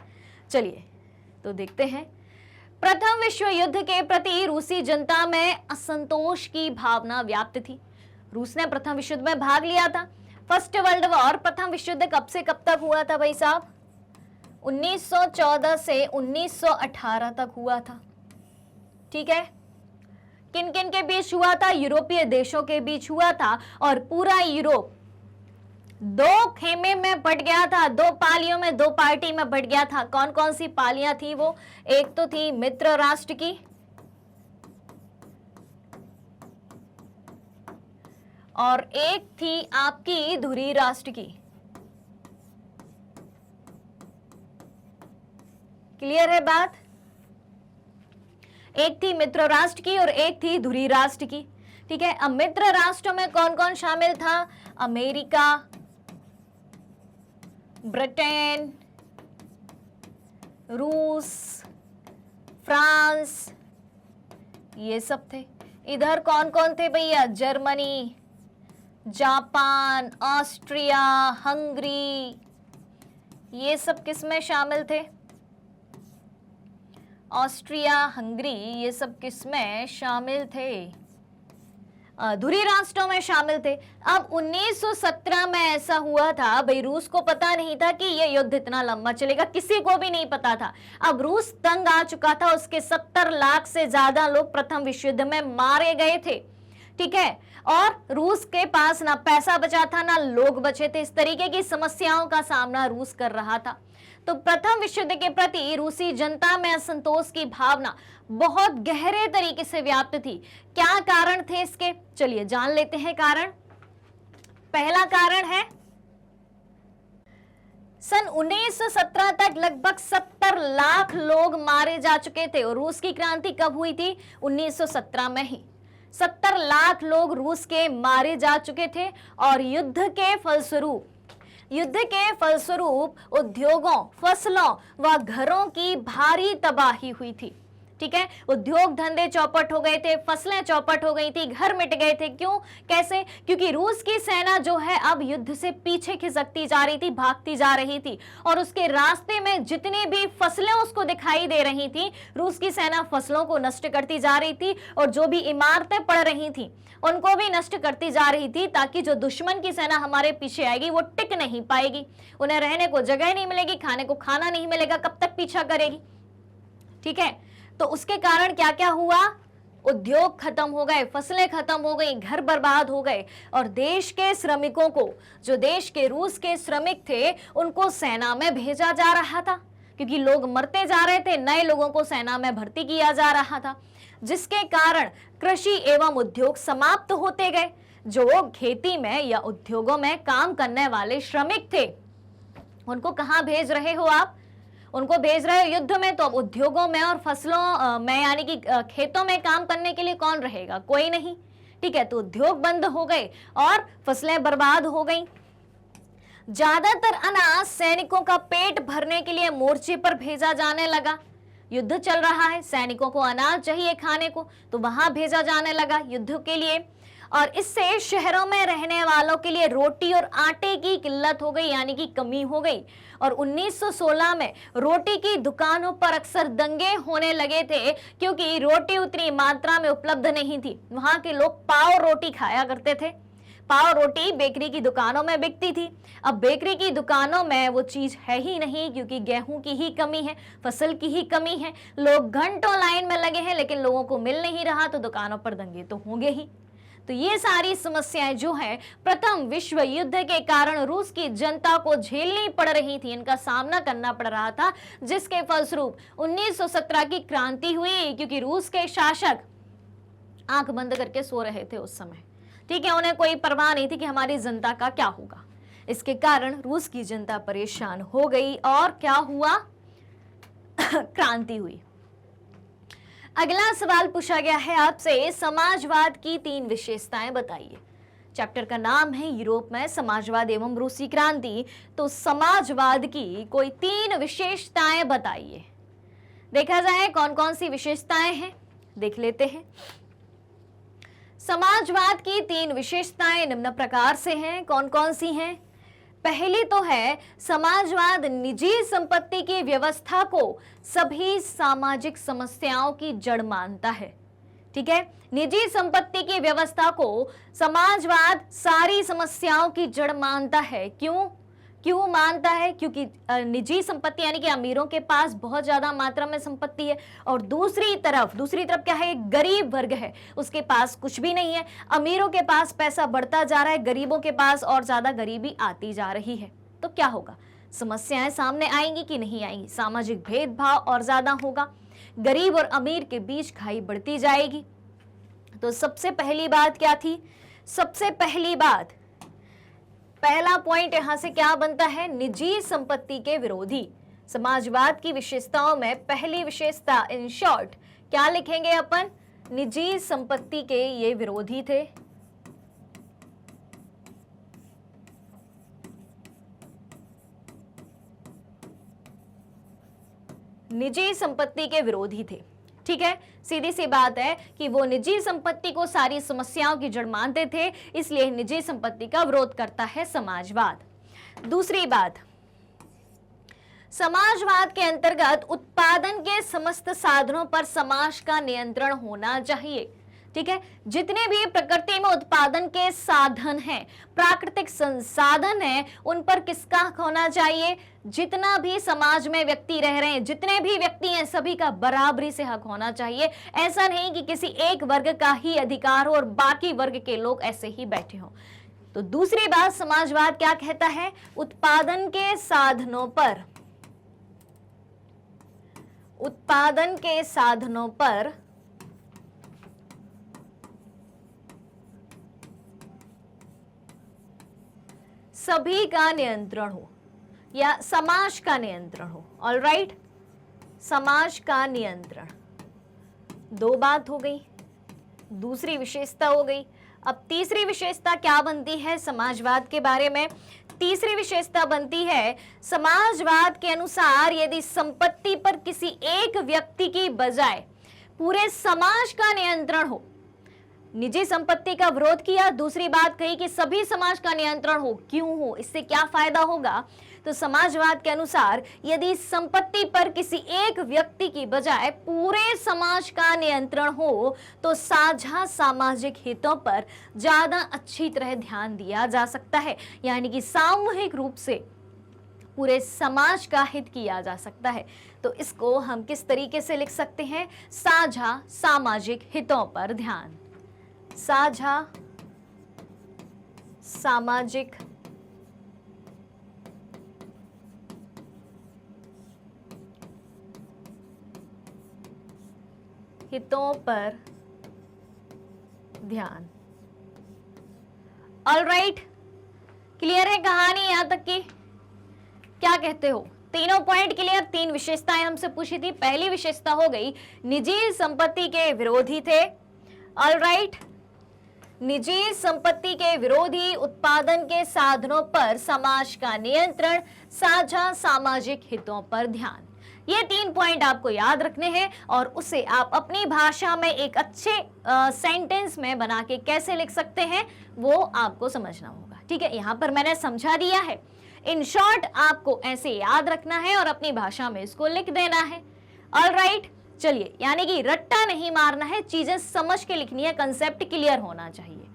चलिए तो देखते हैं। प्रथम विश्व युद्ध के प्रति रूसी जनता में असंतोष की भावना व्याप्त थी। रूस ने प्रथम विश्व युद्ध में भाग लिया था। फर्स्ट वर्ल्ड वॉर, प्रथम विश्व युद्ध कब से कब तक हुआ था भाई साहब? 1914 से 1918 तक हुआ था। ठीक है, किन किन के बीच हुआ था? यूरोपीय देशों के बीच हुआ था, और पूरा यूरोप 2 खेमे में बट गया था, 2 पालियों में, 2 पार्टी में बट गया था। कौन कौन सी पालियां थी वो? एक तो थी मित्र राष्ट्र की, और एक थी आपकी धुरी राष्ट्र की। क्लियर है बात? एक थी मित्र राष्ट्र की और एक थी धुरी राष्ट्र की। ठीक है, अब मित्र राष्ट्रों में कौन कौन शामिल था? अमेरिका, ब्रिटेन, रूस, फ्रांस, ये सब थे। इधर कौन कौन थे भैया? जर्मनी, जापान, ऑस्ट्रिया, हंगरी, ये सब किस में शामिल थे? ऑस्ट्रिया, हंगरी, ये सब किस में शामिल थे? धुरी राष्ट्रों में शामिल थे। अब 1917 में ऐसा हुआ था, भाई रूस को पता नहीं था कि ये युद्ध इतना लंबा चलेगा, किसी को भी नहीं पता था। अब रूस तंग आ चुका था, उसके 70 लाख से ज्यादा लोग प्रथम विश्व युद्ध में मारे गए थे, ठीक है, और रूस के पास ना पैसा बचा था ना लोग बचे थे। इस तरीके की समस्याओं का सामना रूस कर रहा था। तो प्रथम विश्व युद्ध के प्रति रूसी जनता में असंतोष की भावना बहुत गहरे तरीके से व्याप्त थी। क्या कारण थे इसके, चलिए जान लेते हैं कारण। पहला कारण है सन 1917 तक लगभग 70 लाख लोग मारे जा चुके थे। और रूस की क्रांति कब हुई थी? 1917 में ही 70 लाख लोग रूस के मारे जा चुके थे। और युद्ध के फलस्वरूप उद्योगों, फसलों व घरों की भारी तबाही हुई थी, ठीक है। उद्योग धंधे चौपट हो गए थे, फसलें चौपट हो गई थी, घर मिट गए थे। क्यों, कैसे? क्योंकि रूस की सेना जो है अब युद्ध से पीछे खिसकती जा रही थी, भागती जा रही थी। और उसके रास्ते में जितनी भी फसलें उसको दिखाई दे रही थी, रूस की सेना फसलों को नष्ट करती जा रही थी। और जो भी इमारतें पड़ रही थी उनको भी नष्ट करती जा रही थी, ताकि जो दुश्मन की सेना हमारे पीछे आएगी वो टिक नहीं पाएगी, उन्हें रहने को जगह नहीं मिलेगी, खाने को खाना नहीं मिलेगा, कब तक पीछा करेगी, ठीक है। तो उसके कारण क्या क्या हुआ? उद्योग खत्म हो गए, फसलें खत्म हो गई, घर बर्बाद हो गए। और देश के श्रमिकों को, जो देश के रूस के श्रमिक थे, उनको सेना में भेजा जा रहा था, क्योंकि लोग मरते जा रहे थे, नए लोगों को सेना में भर्ती किया जा रहा था, जिसके कारण कृषि एवं उद्योग समाप्त होते गए। जो खेती में या उद्योगों में काम करने वाले श्रमिक थे, उनको कहां भेज रहे हो आप? उनको भेज रहे हो युद्ध में। तो अब उद्योगों में और फसलों में, यानी कि खेतों में काम करने के लिए कौन रहेगा? कोई नहीं, ठीक है। तो उद्योग बंद हो गए और फसलें बर्बाद हो गई। ज्यादातर अनाज सैनिकों का पेट भरने के लिए मोर्चे पर भेजा जाने लगा। युद्ध चल रहा है, सैनिकों को अनाज चाहिए खाने को, तो वहां भेजा जाने लगा युद्ध के लिए। और इससे शहरों में रहने वालों के लिए रोटी और आटे की किल्लत हो गई, यानी कि कमी हो गई। और 1916 में रोटी की दुकानों पर अक्सर दंगे होने लगे थे, क्योंकि रोटी उतनी मात्रा में उपलब्ध नहीं थी। वहां के लोग पाव रोटी खाया करते थे। पाव रोटी बेकरी की दुकानों में बिकती थी। अब बेकरी की दुकानों में वो चीज है ही नहीं, क्योंकि गेहूं की ही कमी है, फसल की ही कमी है। लोग घंटों लाइन में लगे हैं, लेकिन लोगों को मिल नहीं रहा, तो दुकानों पर दंगे तो होंगे ही। तो ये सारी समस्याएं जो है प्रथम विश्व युद्ध के कारण रूस की जनता को झेलनी पड़ रही थी, इनका सामना करना पड़ रहा था, जिसके फलस्वरूप 1917 की क्रांति हुई। क्योंकि रूस के शासक आंख बंद करके सो रहे थे उस समय, ठीक है, उन्हें कोई परवाह नहीं थी कि हमारी जनता का क्या होगा। इसके कारण रूस की जनता परेशान हो गई और क्या हुआ? क्रांति हुई। अगला सवाल पूछा गया है आपसे, समाजवाद की 3 विशेषताएं बताइए। चैप्टर का नाम है यूरोप में समाजवाद एवं रूसी क्रांति। तो समाजवाद की कोई 3 विशेषताएं बताइए। देखा जाए कौन कौन सी विशेषताएं हैं, देख लेते हैं। समाजवाद की 3 विशेषताएं निम्न प्रकार से हैं। कौन कौन सी हैं? पहली तो है, समाजवाद निजी संपत्ति की व्यवस्था को सभी सामाजिक समस्याओं की जड़ मानता है, ठीक है। निजी संपत्ति की व्यवस्था को समाजवाद सारी समस्याओं की जड़ मानता है। क्यों मानता है? क्योंकि निजी संपत्ति यानी कि अमीरों के पास बहुत ज्यादा मात्रा में संपत्ति है, और दूसरी तरफ क्या है? एक गरीब वर्ग है, उसके पास कुछ भी नहीं है। अमीरों के पास पैसा बढ़ता जा रहा है, गरीबों के पास और ज्यादा गरीबी आती जा रही है। तो क्या होगा? समस्याएं सामने आएंगी कि नहीं आएंगी? सामाजिक भेदभाव और ज्यादा होगा, गरीब और अमीर के बीच खाई बढ़ती जाएगी। तो सबसे पहली बात क्या थी? सबसे पहली बात, पहला पॉइंट यहां से क्या बनता है? निजी संपत्ति के विरोधी। समाजवाद की विशेषताओं में पहली विशेषता, इन शॉर्ट क्या लिखेंगे अपन? निजी संपत्ति के ये विरोधी थे। निजी संपत्ति के विरोधी थे, ठीक है। सीधी सी बात है कि वो निजी संपत्ति को सारी समस्याओं की जड़ मानते थे, इसलिए निजी संपत्ति का विरोध करता है समाजवाद। दूसरी बात, समाजवाद के अंतर्गत उत्पादन के समस्त साधनों पर समाज का नियंत्रण होना चाहिए। ठीक है, जितने भी प्रकृति में उत्पादन के साधन हैं, प्राकृतिक संसाधन हैं, उन पर किसका हक होना चाहिए? जितना भी समाज में व्यक्ति रह रहे हैं, जितने भी व्यक्ति हैं, सभी का बराबरी से हक होना चाहिए। ऐसा नहीं कि किसी एक वर्ग का ही अधिकार हो और बाकी वर्ग के लोग ऐसे ही बैठे हों। तो दूसरी बात समाजवाद क्या कहता है? उत्पादन के साधनों पर सभी का नियंत्रण हो या समाज का नियंत्रण हो। ऑलराइट, समाज का नियंत्रण, दो बात हो गई, दूसरी विशेषता हो गई। अब तीसरी विशेषता क्या बनती है समाजवाद के बारे में? तीसरी विशेषता बनती है समाजवाद के अनुसार यदि संपत्ति पर किसी एक व्यक्ति की बजाय पूरे समाज का नियंत्रण हो, निजी संपत्ति का विरोध किया, दूसरी बात कही कि सभी समाज का नियंत्रण हो। क्यों हो? इससे क्या फायदा होगा? तो समाजवाद के अनुसार यदि संपत्ति पर किसी एक व्यक्ति की बजाय पूरे समाज का नियंत्रण हो तो साझा सामाजिक हितों पर ज्यादा अच्छी तरह ध्यान दिया जा सकता है, यानी कि सामूहिक रूप से पूरे समाज का हित किया जा सकता है। तो इसको हम किस तरीके से लिख सकते हैं? साझा सामाजिक हितों पर ध्यान, साझा सामाजिक हितों पर ध्यान। ऑलराइट, क्लियर है कहानी यहां तक की? क्या कहते हो? तीनों पॉइंट क्लियर? तीन विशेषताएं हमसे पूछी थी। पहली विशेषता हो गई निजी संपत्ति के विरोधी थे। ऑलराइट, निजी संपत्ति के विरोधी, उत्पादन के साधनों पर समाज का नियंत्रण, साझा सामाजिक हितों पर ध्यान। ये तीन पॉइंट आपको याद रखने हैं और उसे आप अपनी भाषा में एक अच्छे सेंटेंस में बना के कैसे लिख सकते हैं वो आपको समझना होगा। ठीक है, यहां पर मैंने समझा दिया है। इन शॉर्ट आपको ऐसे याद रखना है और अपनी भाषा में इसको लिख देना है। ऑलराइट, चलिए, यानी कि रट्टा नहीं मारना है, चीजें समझ के लिखनी है, कंसेप्ट क्लियर होना चाहिए।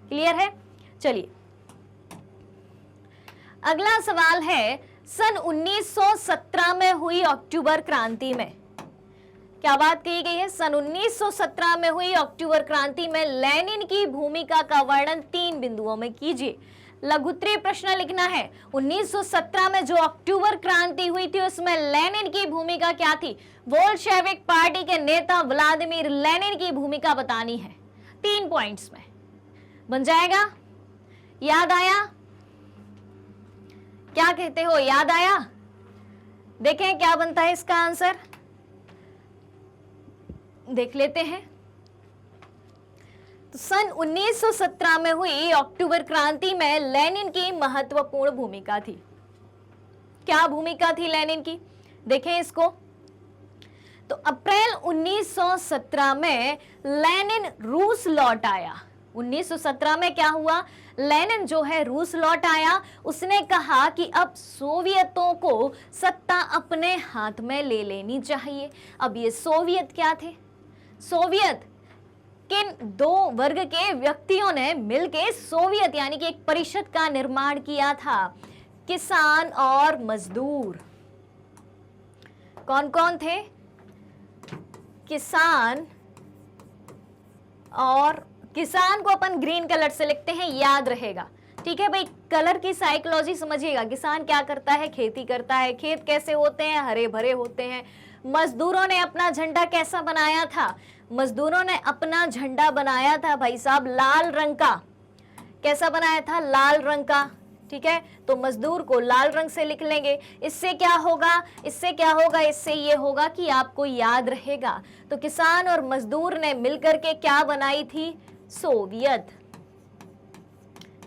क्लियर है? चलिए, अगला सवाल है सन 1917 में हुई अक्टूबर क्रांति में क्या बात कही गई है? सन 1917 में हुई अक्टूबर क्रांति में लेनिन की भूमिका का वर्णन 3 बिंदुओं में कीजिए। लघुत्तरीय प्रश्न लिखना है। 1917 में जो अक्टूबर क्रांति हुई थी उसमें लेनिन की भूमिका क्या थी? बोल्शेविक पार्टी के नेता व्लादिमीर लेनिन की भूमिका बतानी है। 3 पॉइंट्स में बन जाएगा। याद आया? क्या कहते हो, याद आया? देखें क्या बनता है इसका आंसर, देख लेते हैं। तो सन 1917 में हुई अक्टूबर क्रांति में लेनिन की महत्वपूर्ण भूमिका थी। क्या भूमिका थी लेनिन की? देखें इसको। तो अप्रैल 1917 में लेनिन रूस लौट आया। 1917 में क्या हुआ? लेनिन जो है रूस लौट आया। उसने कहा कि अब सोवियतों को सत्ता अपने हाथ में ले लेनी चाहिए। अब ये सोवियत क्या थे? सोवियत किन 2 वर्ग के व्यक्तियों ने मिलकर सोवियत यानी कि एक परिषद का निर्माण किया था, किसान और मजदूर। कौन कौन थे? किसान, और किसान को अपन ग्रीन कलर से लिखते हैं, याद रहेगा। ठीक है भाई, कलर की साइकोलॉजी समझिएगा। किसान क्या करता है? खेती करता है। खेत कैसे होते हैं? हरे भरे होते हैं। मजदूरों ने अपना झंडा कैसा बनाया था? मजदूरों ने अपना झंडा बनाया था भाई साहब लाल रंग का। कैसा बनाया था? लाल रंग का। ठीक है, तो मजदूर को लाल रंग से लिख लेंगे। इससे क्या होगा? इससे क्या होगा? इससे ये होगा कि आपको याद रहेगा। तो किसान और मजदूर ने मिलकर के क्या बनाई थी? सोवियत।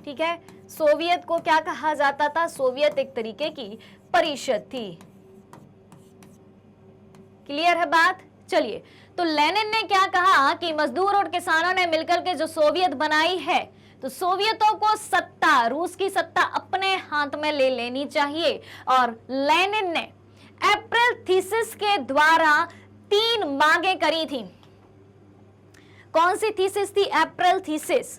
ठीक है, सोवियत को क्या कहा जाता था? सोवियत एक तरीके की परिषद थी। क्लियर है बात? चलिए, तो लेनिन ने क्या कहा कि मजदूर और किसानों ने मिलकर के जो सोवियत बनाई है, तो सोवियतों को सत्ता, रूस की सत्ता अपने हाथ में ले लेनी चाहिए। और लेनिन ने अप्रैल थीसिस के द्वारा 3 मांगे करी थी। कौन सी थीसिस थी? April thesis.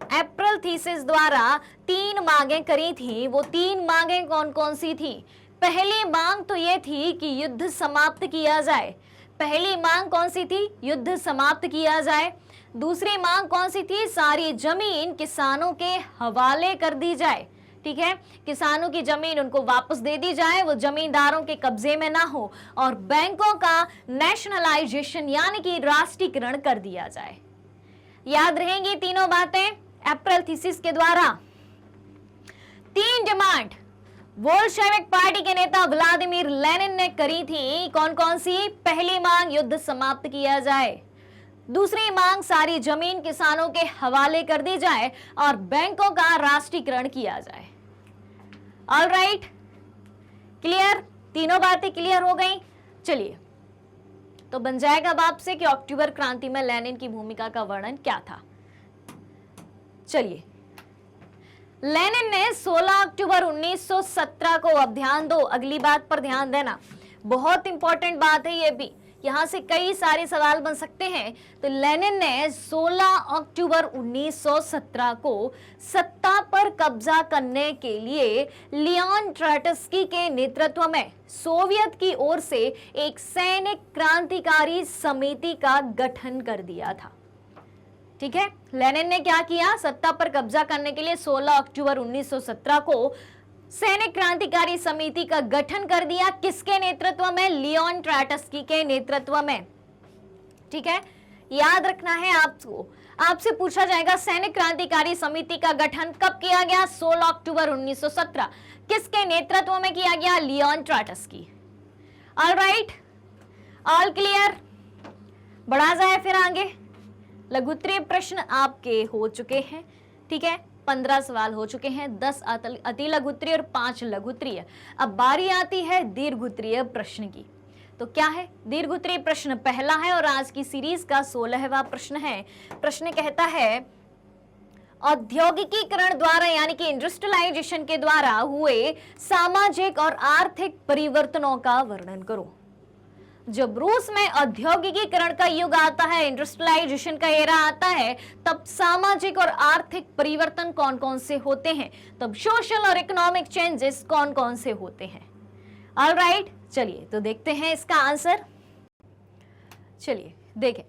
अप्रैल थीसिस द्वारा 3 मांगें करी थी। वो 3 मांगें कौन कौन सी थी? पहली मांग तो ये थी कि युद्ध समाप्त किया जाए। पहली मांग कौन सी थी? युद्ध समाप्त किया जाए। दूसरी मांग कौन सी थी? सारी जमीन किसानों के हवाले कर दी जाए। ठीक है, किसानों की जमीन उनको वापस दे दी जाए, वो जमींदारों के कब्जे में ना हो, और बैंकों का नेशनलाइजेशन यानी कि राष्ट्रीयकरण कर दिया जाए। याद रहेंगी तीनों बातें अप्रैल थीसिस के द्वारा। 3 डिमांड बोल्शेविक पार्टी के नेता व्लादिमीर लेनिन ने करी थी। कौन कौन सी? पहली मांग युद्ध समाप्त किया जाए, दूसरी मांग सारी जमीन किसानों के हवाले कर दी जाए, और बैंकों का राष्ट्रीयकरण किया जाए। All right, clear? तीनों बातें क्लियर हो गई। चलिए, तो बन जाएगा अब आपसे कि अक्टूबर क्रांति में लेनिन की भूमिका का वर्णन क्या था। चलिए, लेनिन ने 16 अक्टूबर 1917 को, अब ध्यान दो, अगली बात पर ध्यान देना, बहुत इंपॉर्टेंट बात है ये भी, यहां से कई सारे सवाल बन सकते हैं। तो लेनिन ने 16 अक्टूबर 1917 को सत्ता पर कब्जा करने के लिए लियोन ट्रोट्स्की के नेतृत्व में सोवियत की ओर से एक सैनिक क्रांतिकारी समिति का गठन कर दिया था। ठीक है, लेनिन ने क्या किया? सत्ता पर कब्जा करने के लिए 16 अक्टूबर 1917 को सैनिक क्रांतिकारी समिति का गठन कर दिया। किसके नेतृत्व में? लियोन ट्रोट्स्की के नेतृत्व में। ठीक है, याद रखना है आपको, आपसे पूछा जाएगा सैनिक क्रांतिकारी समिति का गठन कब किया गया? 16 अक्टूबर 1917। किसके नेतृत्व में किया गया? Leon Trotsky. All right, all clear? बढ़ा जाए फिर आगे। लघुत्तरीय प्रश्न आपके हो चुके हैं। ठीक है, 15 सवाल हो चुके हैं, 10 अति लघुत्तरीय और 5 लघुत्तरीय। अब बारी आती है दीर्घोत्तरीय प्रश्न की। तो क्या है? दीर्घोत्तरीय प्रश्न पहला है और आज की सीरीज का 16वां प्रश्न है। प्रश्न कहता है, औद्योगिकीकरण द्वारा यानी कि इंडस्ट्रियलाइजेशन के द्वारा हुए सामाजिक और आर्थिक परिवर्तनों का वर्णन करो। जब रूस में औद्योगिकीकरण का युग आता है, इंडस्ट्रियलाइजेशन का एरा आता है, तब सामाजिक और आर्थिक परिवर्तन कौन कौन से होते हैं, तब सोशल और इकोनॉमिक चेंजेस कौन कौन से होते हैं। ऑल राइट, चलिए तो देखते हैं इसका आंसर। चलिए देखें,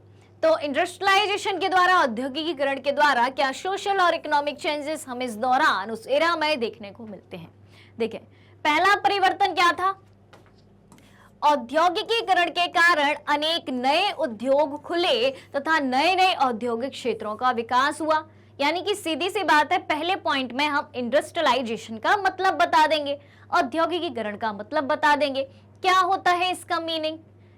तो इंडस्ट्रियलाइजेशन के द्वारा, औद्योगिकीकरण के द्वारा क्या सोशल और इकोनॉमिक चेंजेस हमें इस दौरान, उस एरा में देखने को मिलते हैं। देखें, पहला परिवर्तन क्या था? औद्योगिकीकरण के कारण अनेक नए उद्योग खुले तथा नए नए औद्योगिक क्षेत्रों का विकास हुआ। यानी कि सीधी सी बात है, पहले पॉइंट में हम इंडस्ट्रियलाइजेशन का मतलब बता देंगे, औद्योगिकीकरण का मतलब बता देंगे। क्या होता है इसका मीनिंग?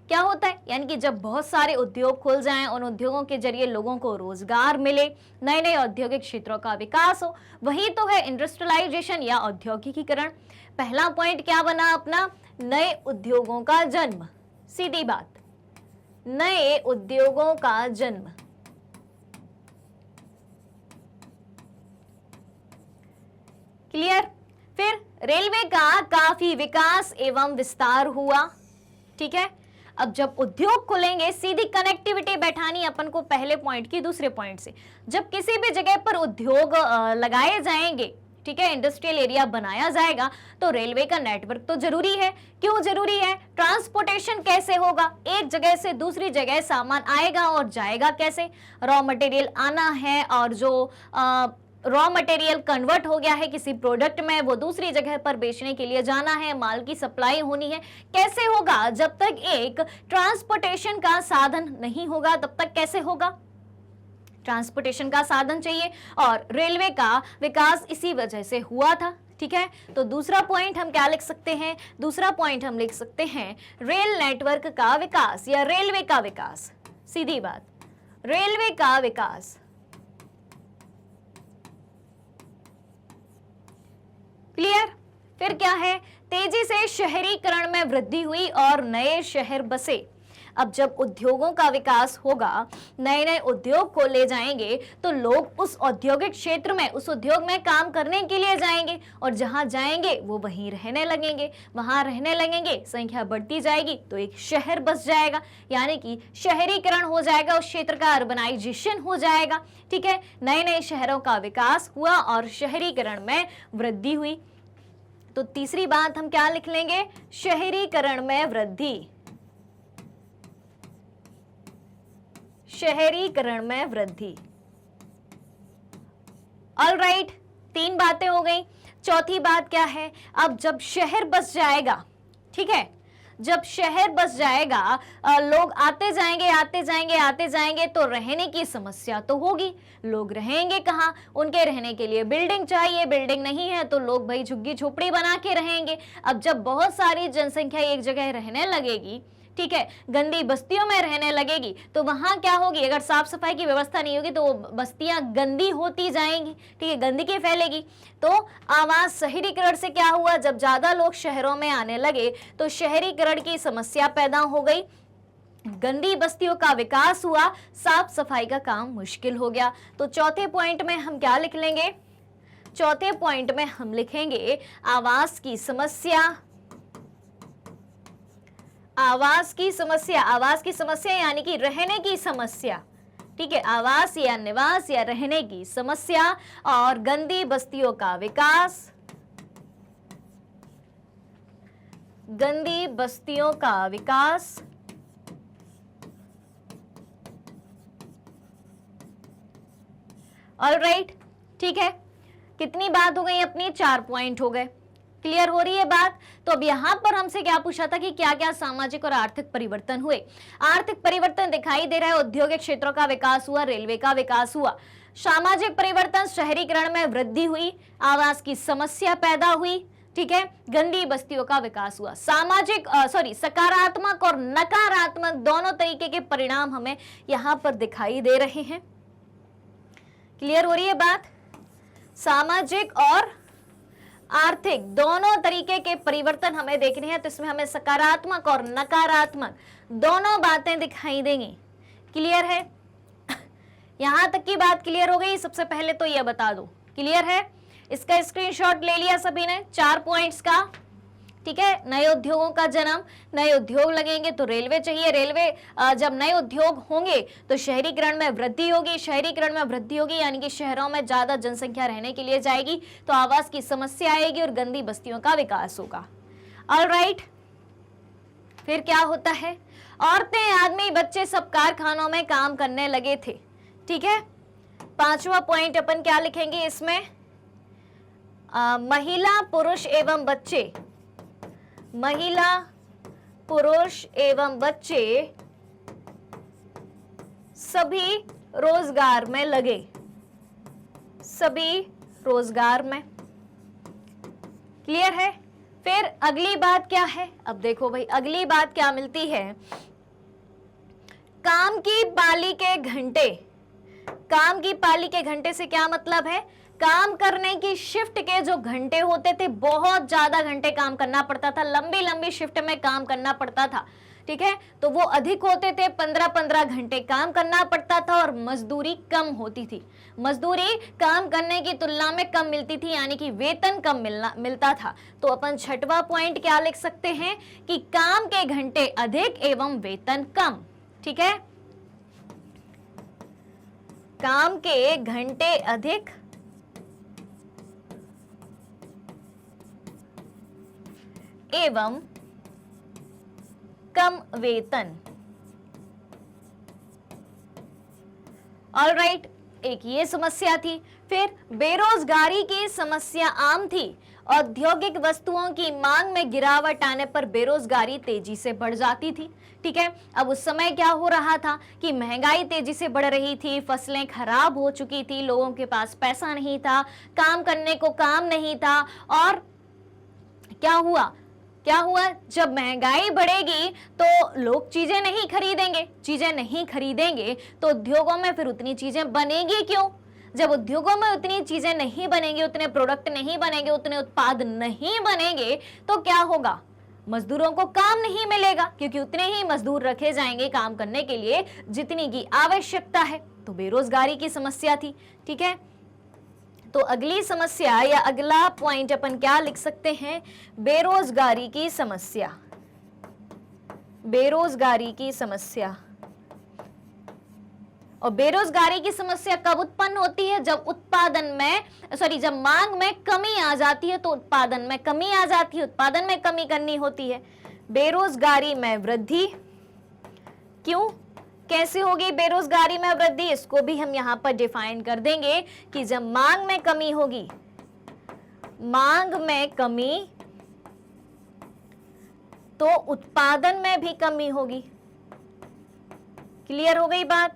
क्या होता है? यानी कि जब बहुत सारे उद्योग खुल जाएं, उन उद्योगों के जरिए लोगों को रोजगार मिले, नए नए औद्योगिक क्षेत्रों का विकास हो, वही तो है इंडस्ट्रियलाइजेशन या औद्योगिकीकरण। पहला पॉइंट क्या बना अपना? नए उद्योगों का जन्म। सीधी बात, नए उद्योगों का जन्म। क्लियर? फिर रेलवे का काफी विकास एवं विस्तार हुआ। ठीक है, अब जब उद्योग खुलेंगे, सीधी कनेक्टिविटी बैठानी अपन को पहले पॉइंट की दूसरे पॉइंट से। जब किसी भी जगह पर उद्योग लगाए जाएंगे, ठीक है, इंडस्ट्रियल एरिया बनाया जाएगा, तो रेलवे का नेटवर्क तो जरूरी है। क्यों जरूरी है? ट्रांसपोर्टेशन कैसे होगा? एक जगह से दूसरी जगह सामान आएगा और जाएगा कैसे? रॉ मटेरियल आना है, और जो रॉ मटेरियल कन्वर्ट हो गया है किसी प्रोडक्ट में, वो दूसरी जगह पर बेचने के लिए जाना है, माल की सप्लाई होनी है। कैसे होगा? जब तक एक ट्रांसपोर्टेशन का साधन नहीं होगा, तब तक कैसे होगा? ट्रांसपोर्टेशन का साधन चाहिए, और रेलवे का विकास इसी वजह से हुआ था। ठीक है, तो दूसरा पॉइंट हम क्या लिख सकते हैं? दूसरा पॉइंट हम लिख सकते हैं रेल नेटवर्क का विकास या रेलवे का विकास। सीधी बात, रेलवे का विकास। क्लियर? फिर क्या है? तेजी से शहरीकरण में वृद्धि हुई और नए शहर बसे। अब जब उद्योगों का विकास होगा, नए नए उद्योग खोले जाएंगे, तो लोग उस औद्योगिक क्षेत्र में, उस उद्योग में काम करने के लिए जाएंगे, और जहां जाएंगे वो वहीं रहने लगेंगे, वहां रहने लगेंगे, संख्या बढ़ती जाएगी तो एक शहर बस जाएगा, यानी कि शहरीकरण हो जाएगा, उस क्षेत्र का अर्बनाइजेशन हो जाएगा। ठीक है, नए नए शहरों का विकास हुआ और शहरीकरण में वृद्धि हुई। तो तीसरी बात हम क्या लिख लेंगे? शहरीकरण में वृद्धि। शहरीकरण में वृद्धि। ऑलराइट, 3 बातें हो गई। चौथी बात क्या है? अब जब शहर बस जाएगा, ठीक है, जब शहर बस जाएगा, लोग आते जाएंगे आते जाएंगे आते जाएंगे, तो रहने की समस्या तो होगी। लोग रहेंगे कहाँ? उनके रहने के लिए बिल्डिंग चाहिए, बिल्डिंग नहीं है तो लोग भाई झुग्गी झोपड़ी बना के रहेंगे। अब जब बहुत सारी जनसंख्या एक जगह रहने लगेगी, ठीक है, गंदी बस्तियों में रहने लगेगी, तो वहां क्या होगी? अगर साफ सफाई की व्यवस्था नहीं होगी तो वो बस्तियां गंदी होती जाएंगी, ठीक है, गंदगी फैलेगी। तो आवास शहरीकरण से क्या हुआ? जब ज्यादा लोग शहरों में आने लगे तो शहरीकरण की समस्या पैदा हो गई, गंदी बस्तियों का विकास हुआ, साफ सफाई का काम मुश्किल हो गया। तो चौथे पॉइंट में हम क्या लिख लेंगे? चौथे पॉइंट में हम लिखेंगे आवास की समस्या। आवास की समस्या, आवास की समस्या यानी कि रहने की समस्या, ठीक है, आवास या निवास या रहने की समस्या, और गंदी बस्तियों का विकास, गंदी बस्तियों का विकास, ऑलराइट, ठीक है। कितनी बात हो गई अपनी? 4 पॉइंट हो गए। क्लियर हो रही है बात? तो अब यहां पर हमसे क्या पूछा था कि क्या क्या सामाजिक और आर्थिक परिवर्तन हुए। आर्थिक परिवर्तन दिखाई दे रहा है, औद्योगिक क्षेत्रों का विकास हुआ, रेलवे का विकास हुआ। सामाजिक परिवर्तन, शहरीकरण में वृद्धि हुई, आवास की समस्या पैदा हुई, ठीक है, गंदी बस्तियों का विकास हुआ। सामाजिक सकारात्मक और नकारात्मक दोनों तरीके के परिणाम हमें यहां पर दिखाई दे रहे हैं। क्लियर हो रही है बात? सामाजिक और आर्थिक दोनों तरीके के परिवर्तन हमें देखने हैं, तो इसमें हमें सकारात्मक और नकारात्मक दोनों बातें दिखाई देंगी। क्लियर है? यहां तक की बात क्लियर हो गई? सबसे पहले तो यह बता दो, क्लियर है? इसका स्क्रीनशॉट ले लिया सभी ने 4 पॉइंट्स का, ठीक है। नए उद्योगों का जन्म, नए उद्योग लगेंगे तो रेलवे चाहिए, रेलवे जब नए उद्योग होंगे तो शहरीकरण में वृद्धि होगी, शहरीकरण में वृद्धि होगी यानी कि शहरों में ज्यादा जनसंख्या रहने के लिए जाएगी, तो आवास की समस्या आएगी और गंदी बस्तियों का विकास होगा। ऑलराइट, फिर क्या होता है? औरतें, आदमी, बच्चे सब कारखानों में काम करने लगे थे, ठीक है। 5वां पॉइंट अपन क्या लिखेंगे इसमें? महिला, पुरुष एवं बच्चे, महिला, पुरुष एवं बच्चे सभी रोजगार में लगे, सभी रोजगार में। क्लियर है? फिर अगली बात क्या है? अब देखो भाई, अगली बात क्या मिलती है? काम की पाली के घंटे। काम की पाली के घंटे से क्या मतलब है? काम करने की शिफ्ट के जो घंटे होते थे, बहुत ज्यादा घंटे काम करना पड़ता था, लंबी लंबी शिफ्ट में काम करना पड़ता था, ठीक है, तो वो अधिक होते थे, 15-15 घंटे काम करना पड़ता था और मजदूरी कम होती थी। मजदूरी काम करने की तुलना में कम मिलती थी, यानी कि वेतन कम मिलता था। तो अपन 6वां पॉइंट क्या लिख सकते हैं कि काम के घंटे अधिक एवं वेतन कम, ठीक है, काम के घंटे अधिक एवं कम वेतन। ऑलराइट, एक ये समस्या थी। फिर बेरोजगारी की समस्या आम थी। औद्योगिक वस्तुओं की मांग में गिरावट आने पर बेरोजगारी तेजी से बढ़ जाती थी, ठीक है। अब उस समय क्या हो रहा था कि महंगाई तेजी से बढ़ रही थी, फसलें खराब हो चुकी थी, लोगों के पास पैसा नहीं था, काम करने को काम नहीं था, और क्या हुआ? जब महंगाई बढ़ेगी तो लोग चीजें नहीं खरीदेंगे, चीजें नहीं खरीदेंगे तो उद्योगों में फिर उतनी चीजें बनेगी क्यों? जब उद्योगों में उतनी चीजें नहीं बनेंगी, उतने प्रोडक्ट नहीं बनेंगे, उतने उत्पाद नहीं बनेंगे, तो क्या होगा? मजदूरों को काम नहीं मिलेगा क्योंकि उतने ही मजदूर रखे जाएंगे काम करने के लिए जितनी की आवश्यकता है। तो बेरोजगारी की समस्या थी। ठीक है, तो अगली समस्या या अगला पॉइंट अपन क्या लिख सकते हैं? बेरोजगारी की समस्या। बेरोजगारी की समस्या। और बेरोजगारी की समस्या कब उत्पन्न होती है? जब जब मांग में कमी आ जाती है तो उत्पादन में कमी आ जाती है, उत्पादन में कमी करनी होती है। बेरोजगारी में वृद्धि। क्यों, कैसे होगी बेरोजगारी में वृद्धि? इसको भी हम यहां पर डिफाइन कर देंगे कि जब मांग में कमी होगी, मांग में कमी, तो उत्पादन में भी कमी होगी। क्लियर हो गई बात?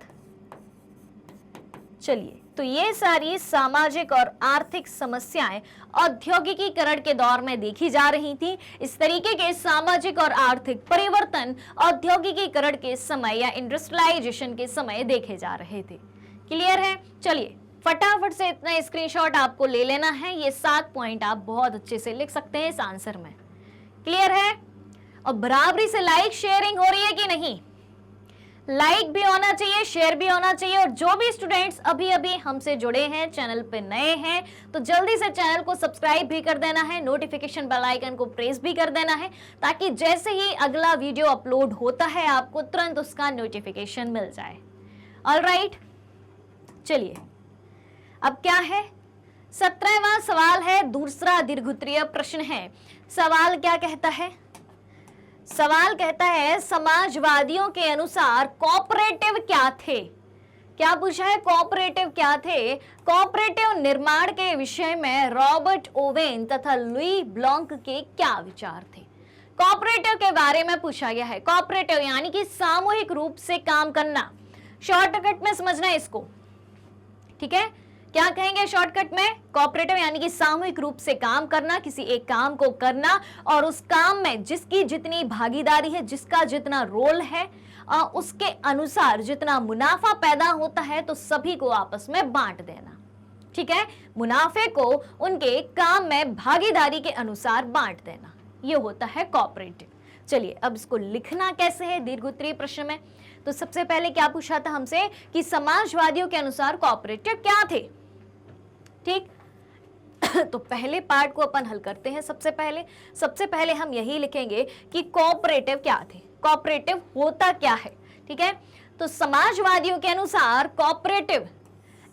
चलिए, तो ये सारी सामाजिक और आर्थिक समस्याएं औद्योगिकीकरण के दौर में देखी जा रही थी। इस तरीके के सामाजिक और आर्थिक परिवर्तन औद्योगिकीकरण के समय या इंडस्ट्रियलाइजेशन के समय देखे जा रहे थे। क्लियर है? चलिए फटाफट से इतना स्क्रीनशॉट आपको ले लेना है। ये 7 पॉइंट आप बहुत अच्छे से लिख सकते हैं इस आंसर में। क्लियर है? और बराबरी से लाइक शेयरिंग हो रही है कि नहीं? लाइक भी होना चाहिए, शेयर भी होना चाहिए। और जो भी स्टूडेंट्स अभी अभी हमसे जुड़े हैं, चैनल पे नए हैं, तो जल्दी से चैनल को सब्सक्राइब भी कर देना है, नोटिफिकेशन बेल आइकन को प्रेस भी कर देना है, ताकि जैसे ही अगला वीडियो अपलोड होता है आपको तुरंत उसका नोटिफिकेशन मिल जाए। ऑलराइट, चलिए अब क्या है? 17वां सवाल है, दूसरा दीर्घोत्तरीय प्रश्न है। सवाल क्या कहता है? सवाल कहता है समाजवादियों के अनुसार कोऑपरेटिव क्या थे? क्या पूछा है? कोऑपरेटिव क्या थे? कोऑपरेटिव निर्माण के विषय में रॉबर्ट ओवेन तथा लुई ब्लॉन्क के क्या विचार थे? कोऑपरेटिव के बारे में पूछा गया है। कोऑपरेटिव यानी कि सामूहिक रूप से काम करना। शॉर्टकट में समझना है इसको। ठीक है, क्या कहेंगे शॉर्टकट में? कोऑपरेटिव यानी कि सामूहिक रूप से काम करना, किसी एक काम को करना और उस काम में जिसकी जितनी भागीदारी है, जिसका जितना रोल है, उसके अनुसार जितना मुनाफा पैदा होता है तो सभी को आपस में बांट देना। ठीक है, मुनाफे को उनके काम में भागीदारी के अनुसार बांट देना, ये होता है कोऑपरेटिव। चलिए अब इसको लिखना कैसे है दीर्घोत्तरीय प्रश्न में? तो सबसे पहले क्या पूछा था हमसे कि समाजवादियों के अनुसार कोऑपरेटिव क्या थे। ठीक, तो पहले पार्ट को अपन हल करते हैं। सबसे पहले हम यही लिखेंगे कि कोऑपरेटिव क्या थे, कोऑपरेटिव होता क्या है। ठीक है, तो समाजवादियों के अनुसार कोऑपरेटिव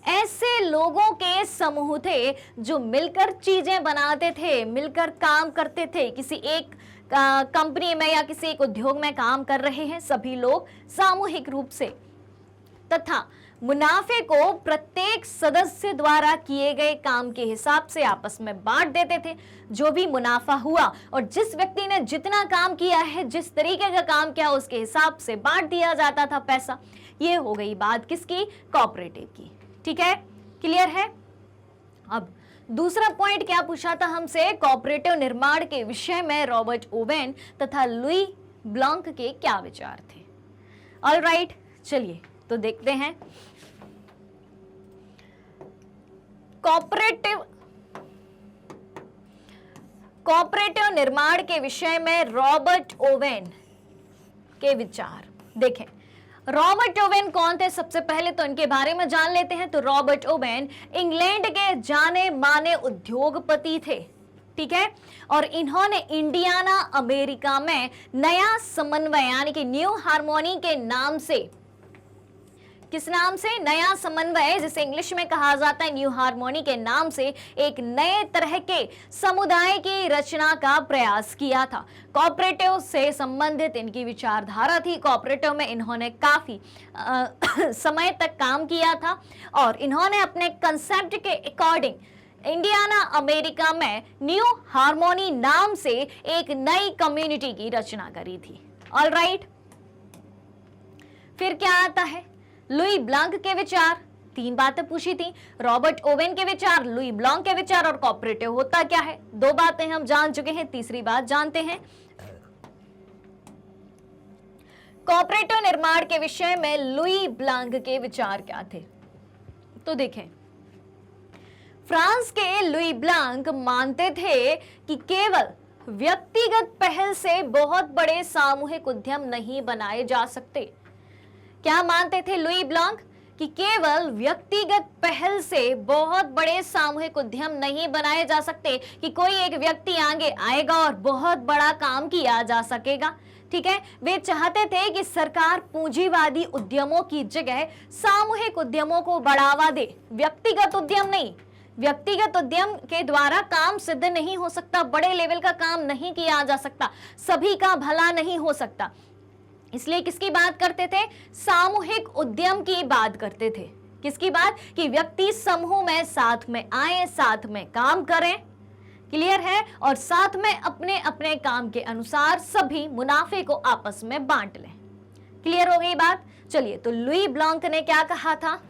ऐसे लोगों के समूह थे जो मिलकर चीजें बनाते थे, मिलकर काम करते थे। किसी एक कंपनी में या किसी एक उद्योग में काम कर रहे हैं सभी लोग सामूहिक रूप से, तथा मुनाफे को प्रत्येक सदस्य द्वारा किए गए काम के हिसाब से आपस में बांट देते थे। जो भी मुनाफा हुआ और जिस व्यक्ति ने जितना काम किया है, जिस तरीके का काम किया, उसके हिसाब से बांट दिया जाता था पैसा। ये हो गई बात किसकी? कोऑपरेटिव की। ठीक है, क्लियर है? अब दूसरा पॉइंट क्या पूछा था हमसे? कोऑपरेटिव निर्माण के विषय में रॉबर्ट ओवेन तथा लुई ब्लॉन्क के क्या विचार थे। ऑलराइट, चलिए तो देखते हैं। कोऑपरेटिव निर्माण के विषय में रॉबर्ट ओवेन के विचार देखें। रॉबर्ट ओवेन कौन थे? सबसे पहले तो इनके बारे में जान लेते हैं। तो रॉबर्ट ओवेन इंग्लैंड के जाने माने उद्योगपति थे। ठीक है, और इन्होंने इंडियाना अमेरिका में नया समन्वय यानी कि न्यू हार्मोनी के नाम से, किस नाम से? नया समन्वय, जिसे इंग्लिश में कहा जाता है न्यू हार्मोनी के नाम से, एक नए तरह के समुदाय की रचना का प्रयास किया था। कोऑपरेटिव से संबंधित इनकी विचारधारा थी। कोऑपरेटिव में इन्होंने काफी समय तक काम किया था और इन्होंने अपने कंसेप्ट के अकॉर्डिंग इंडियाना अमेरिका में न्यू हार्मोनी नाम से एक नई कम्युनिटी की रचना करी थी। ऑलराइट, फिर क्या आता है? लुई ब्लॉन्क के विचार। 3 बातें पूछी थी, रॉबर्ट ओवेन के विचार, लुई ब्लॉन्क के विचार और कोऑपरेटिव होता क्या है। 2 बातें हम जान चुके हैं, तीसरी बात जानते हैं। कोऑपरेटिव निर्माण के विषय में लुई ब्लॉन्क के विचार क्या थे? तो देखें, फ्रांस के लुई ब्लॉन्क मानते थे कि केवल व्यक्तिगत पहल से बहुत बड़े सामूहिक उद्यम नहीं बनाए जा सकते। क्या मानते थे लुई ब्लॉन्क कि केवल व्यक्तिगत पहल से बहुत बड़े सामूहिक उद्यम नहीं बनाए जा सकते, कि कोई एक व्यक्ति आगे आएगा और बहुत बड़ा काम किया जा सकेगा। ठीक है, वे चाहते थे कि सरकार पूंजीवादी उद्यमों की जगह सामूहिक उद्यमों को बढ़ावा दे, व्यक्तिगत उद्यम नहीं। व्यक्तिगत उद्यम के द्वारा काम सिद्ध नहीं हो सकता, बड़े लेवल का काम नहीं किया जा सकता, सभी का भला नहीं हो सकता। इसलिए किसकी बात करते थे? सामूहिक उद्यम की बात करते थे। किसकी बात? कि व्यक्ति समूह में साथ में आए, साथ में काम करें, क्लियर है, और साथ में अपने अपने काम के अनुसार सभी मुनाफे को आपस में बांट लें। क्लियर हो गई बात? चलिए, तो लुई ब्लॉन्क ने क्या कहा था?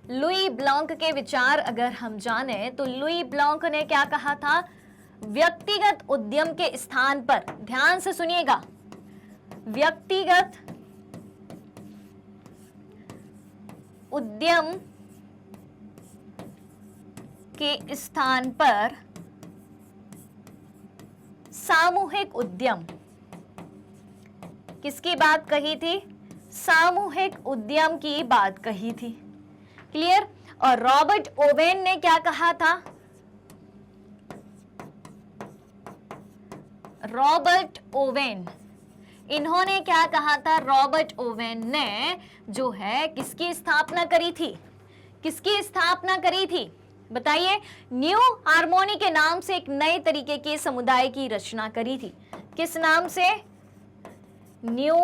लुई ब्लॉन्क के विचार अगर हम जाने तो लुई ब्लॉन्क ने क्या कहा था? व्यक्तिगत उद्यम के स्थान पर, ध्यान से सुनिएगा, व्यक्तिगत उद्यम के स्थान पर सामूहिक उद्यम। किसकी बात कही थी? सामूहिक उद्यम की बात कही थी। क्लियर? और रॉबर्ट ओवेन ने क्या कहा था? रॉबर्ट ओवेन, इन्होंने क्या कहा था? रॉबर्ट ओवेन ने जो है किसकी स्थापना करी थी? किसकी स्थापना करी थी? बताइए। न्यू हार्मोनी के नाम से एक नए तरीके के समुदाय की रचना करी थी। किस नाम से? न्यू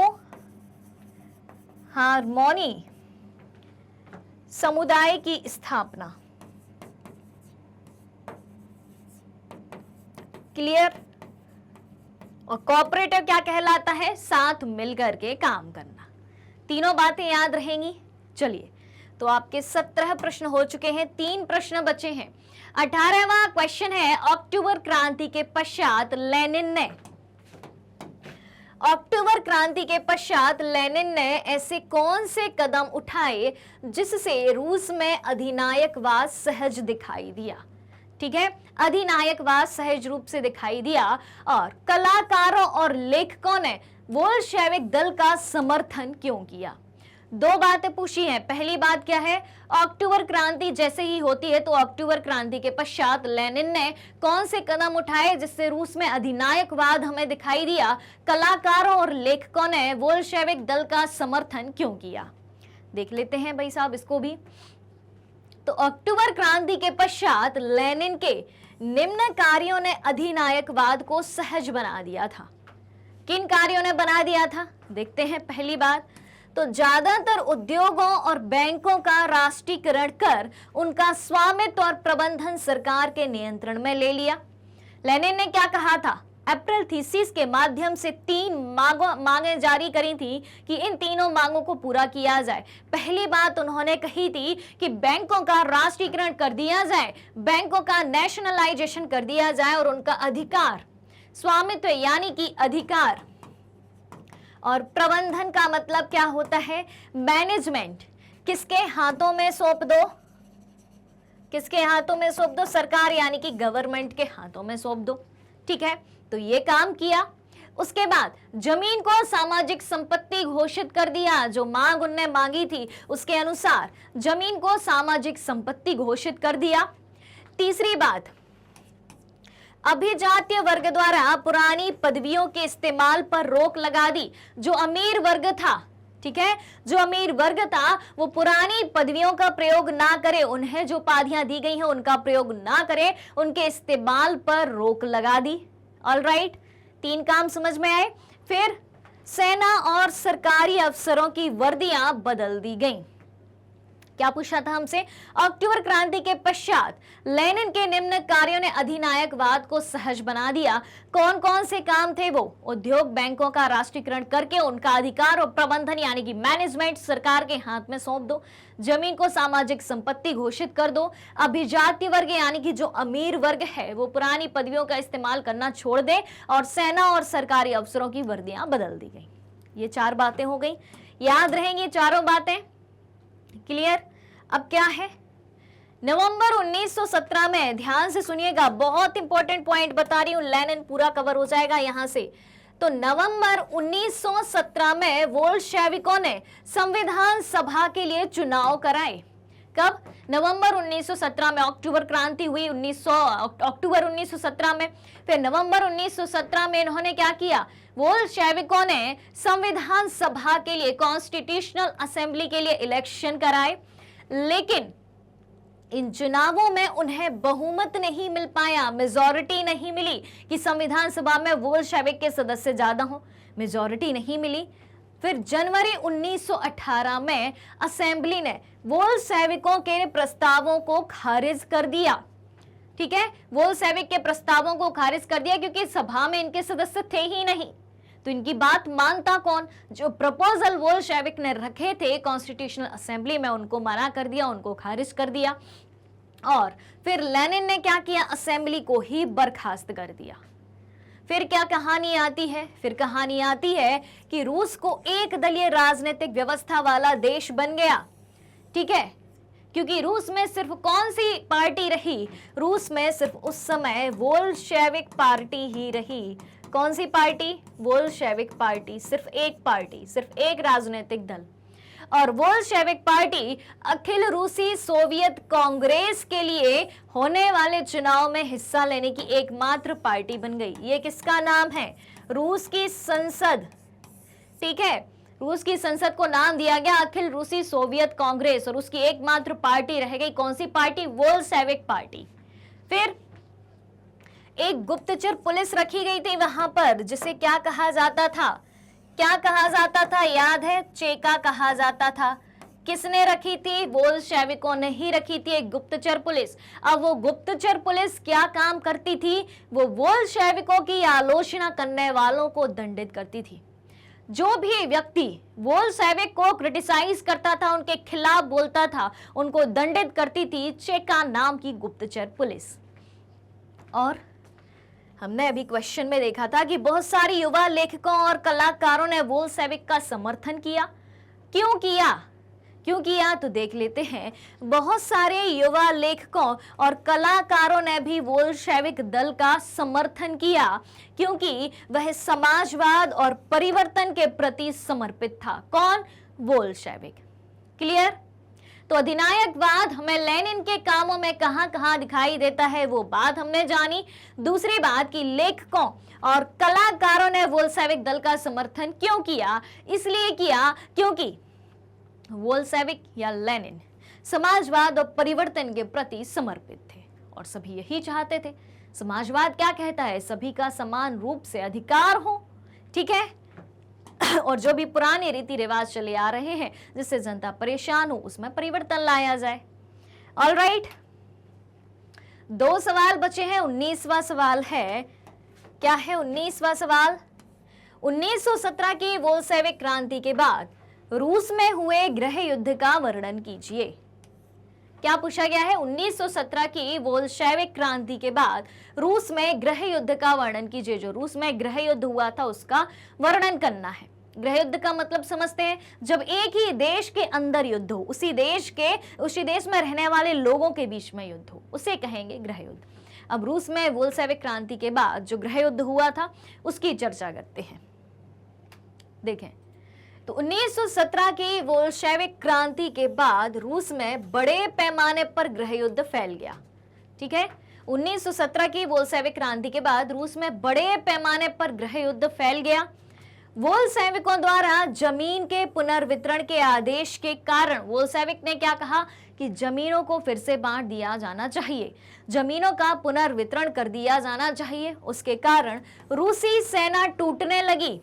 हार्मोनी समुदाय की स्थापना। क्लियर? और कोऑपरेटिव क्या कहलाता है? साथ मिलकर के काम करना। तीनों बातें याद रहेंगी। चलिए, तो आपके 17 प्रश्न हो चुके हैं, 3 प्रश्न बचे हैं। 18वां क्वेश्चन है, अक्टूबर क्रांति के पश्चात लेनिन ने ऐसे कौन से कदम उठाए जिससे रूस में अधिनायकवाद सहज दिखाई दिया? ठीक है, अधिनायकवाद सहज रूप से दिखाई दिया, और कलाकारों और लेखकों ने बोल्शेविक दल का समर्थन क्यों किया? 2 बातें पूछी हैं। पहली बात क्या है? अक्टूबर क्रांति जैसे ही होती है तो अक्टूबर क्रांति के पश्चात लेनिन ने कौन से कदम उठाए जिससे रूस में अधिनायकवाद हमें दिखाई दिया? कलाकारों और लेखकों ने बोल्शेविक दल का समर्थन क्यों किया? देख लेते हैं भाई साहब इसको भी। तो अक्टूबर क्रांति के पश्चात लेनिन के निम्न कार्यों ने अधिनायकवाद को सहज बना दिया था। किन कार्यों ने बना दिया था? देखते हैं। पहली बात तो ज्यादातर उद्योगों और बैंकों का राष्ट्रीयकरण कर उनका स्वामित्व और प्रबंधन सरकार के नियंत्रण में ले लिया। लेनिन ने क्या कहा था? अप्रैल थीसिस के माध्यम से 3 मांगें जारी करी थी कि इन तीनों मांगों को पूरा किया जाए। पहली बात उन्होंने कही थी कि बैंकों का राष्ट्रीयकरण कर दिया जाए, बैंकों का नेशनलाइजेशन कर दिया जाए, और उनका अधिकार, स्वामित्व यानी कि अधिकार, और प्रबंधन का मतलब क्या होता है? मैनेजमेंट, किसके हाथों में सौंप दो? किसके हाथों में सौंप दो? सरकार यानी कि गवर्नमेंट के हाथों में सौंप दो। ठीक है, तो ये काम किया। उसके बाद जमीन को सामाजिक संपत्ति घोषित कर दिया। जो मांग उनने मांगी थी उसके अनुसार जमीन को सामाजिक संपत्ति घोषित कर दिया। तीसरी बात, अभिजातीय वर्ग द्वारा पुरानी पदवियों के इस्तेमाल पर रोक लगा दी। जो अमीर वर्ग था, ठीक है, जो अमीर वर्ग था वो पुरानी पदवियों का प्रयोग ना करे, उन्हें जो उपाधियां दी गई हैं उनका प्रयोग ना करे, उनके इस्तेमाल पर रोक लगा दी। ऑलराइट, 3 काम समझ में आए। फिर सेना और सरकारी अफसरों की वर्दियां बदल दी गईं। क्या पूछा था हमसे? अक्टूबर क्रांति के पश्चात लेनिन के निम्न कार्यों ने अधिनायकवाद को सहज बना दिया। कौन कौन से काम थे वो? उद्योग बैंकों का राष्ट्रीयकरण करके उनका अधिकार और प्रबंधन यानी कि मैनेजमेंट सरकार के हाथ में सौंप दो। जमीन को सामाजिक संपत्ति घोषित कर दो। अभिजातीय वर्ग यानी कि जो अमीर वर्ग है वो पुरानी पदवियों का इस्तेमाल करना छोड़ दे, और सेना और सरकारी अफसरों की वर्दियां बदल दी गई। ये 4 बातें हो गई, याद रहेंगी चारों बातें। क्लियर? अब क्या है? नवंबर 1917 में, ध्यान से सुनिएगा, बहुत इंपॉर्टेंट पॉइंट बता रही हूं, लेनिन पूरा कवर हो जाएगा यहां से। तो नवंबर 1917 में बोल्शेविकों ने संविधान सभा के लिए चुनाव कराए। कब? नवंबर 1917 में। अक्टूबर क्रांति हुई अक्टूबर 1917 में। फिर नवंबर 1917 में इन्होंने क्या किया? बोल्शेविकों ने संविधान सभा के लिए, कॉन्स्टिट्यूशनल असेंबली के लिए इलेक्शन कराए, लेकिन इन चुनावों में उन्हें बहुमत नहीं मिल पाया, मेजॉरिटी नहीं मिली कि संविधान सभा में बोल्शेविक के सदस्य ज्यादा हो, मेजॉरिटी नहीं मिली। फिर जनवरी 1918 में असेंबली ने बोल्शेविकों के प्रस्तावों को खारिज कर दिया। ठीक है, बोल्शेविक के प्रस्तावों को खारिज कर दिया क्योंकि सभा में इनके सदस्य थे ही नहीं, तो इनकी बात मानता कौन? जो प्रपोजल बोल्शेविक ने रखे थे कॉन्स्टिट्यूशनल असेंबली में, उनको मना कर दिया, उनको खारिज कर दिया। और फिर लेनिन ने क्या किया? असेंबली को ही बर्खास्त कर दिया। फिर क्या कहानी आती है? फिर कहानी आती है कि रूस को एक दलीय राजनीतिक व्यवस्था वाला देश बन गया। ठीक है, क्योंकि रूस में सिर्फ कौन सी पार्टी रही? रूस में सिर्फ उस समय बोल्शेविक पार्टी ही रही। कौन सी पार्टी? बोल्शेविक पार्टी, सिर्फ एक पार्टी, सिर्फ एक राजनीतिक दल। और बोल्शेविक पार्टी अखिल रूसी सोवियत कांग्रेस के लिए होने वाले चुनाव में हिस्सा लेने की एकमात्र पार्टी बन गई। ये किसका नाम है? रूस की संसद। ठीक है, रूस की संसद को नाम दिया गया अखिल रूसी सोवियत कांग्रेस, और उसकी एकमात्र पार्टी रह गई कौन सी पार्टी? Bolshevik party. फिर एक गुप्तचर पुलिस रखी गई थी वहां पर, जिसे क्या कहा जाता था? क्या कहा जाता था? याद है? चेका कहा जाता था। किसने रखी थी? बोल्शेविकों ने ही रखी थी, एक गुप्तचर पुलिस। अब वो गुप्तचर पुलिस क्या काम करती थी? वो बोल्शेविकों की आलोचना करने वालों को दंडित करती थी। जो भी व्यक्ति बोल्शेविक को क्रिटिसाइज करता था, उनके खिलाफ बोलता था, उनको दंडित करती थी चेका नाम की गुप्तचर पुलिस। और हमने अभी क्वेश्चन में देखा था कि बहुत सारे युवा लेखकों और कलाकारों ने बोल्शेविक का समर्थन किया। क्यों किया? क्यों किया? तो देख लेते हैं। बहुत सारे युवा लेखकों और कलाकारों ने भी बोल्शेविक दल का समर्थन किया क्योंकि वह समाजवाद और परिवर्तन के प्रति समर्पित था। कौन? बोल्शेविक। क्लियर? तो अधिनायकवाद हमें लेनिन के कामों में कहां कहां दिखाई देता है, वो बात हमने जानी। दूसरी बात कि लेखकों और कलाकारों ने बोल्शेविक दल का समर्थन क्यों किया? इसलिए किया क्योंकि बोल्शेविक या लेनिन समाजवाद और परिवर्तन के प्रति समर्पित थे, और सभी यही चाहते थे। समाजवाद क्या कहता है? सभी का समान रूप से अधिकार हो। ठीक है, और जो भी पुराने रीति रिवाज चले आ रहे हैं जिससे जनता परेशान हो, उसमें परिवर्तन लाया जाए। ऑलराइट, 2 सवाल बचे हैं। 19वां सवाल है, क्या है 19वां सवाल? 1917 की बोल्शेविक क्रांति के बाद रूस में हुए गृह युद्ध का वर्णन कीजिए। क्या पूछा गया है? 1917 की बोल्शेविक क्रांति के बाद रूस में गृह युद्ध का वर्णन कीजिए। जो रूस में गृह युद्ध हुआ था उसका वर्णन करना है। गृह युद्ध का मतलब समझते हैं, जब एक ही देश के अंदर युद्ध हो, उसी देश में रहने वाले लोगों के बीच में युद्ध हो, उसे कहेंगे गृह युद्ध। अब रूस में बोल्शेविक क्रांति के बाद जो गृह युद्ध हुआ था उसकी चर्चा करते हैं। देखें, तो 1917 की बोल्शेविक क्रांति के बाद रूस में बड़े पैमाने पर गृह युद्ध फैल गया। ठीक है, 1917 की बोल्शेविक क्रांति के बाद रूस में बड़े पैमाने पर गृह युद्ध फैल गया। बोल्शेविकों द्वारा जमीन के पुनर्वितरण के आदेश के कारण बोल्शेविक ने क्या कहा कि जमीनों को फिर से बांट दिया जाना चाहिए, जमीनों का पुनर्वितरण कर दिया जाना चाहिए। उसके कारण रूसी सेना टूटने लगी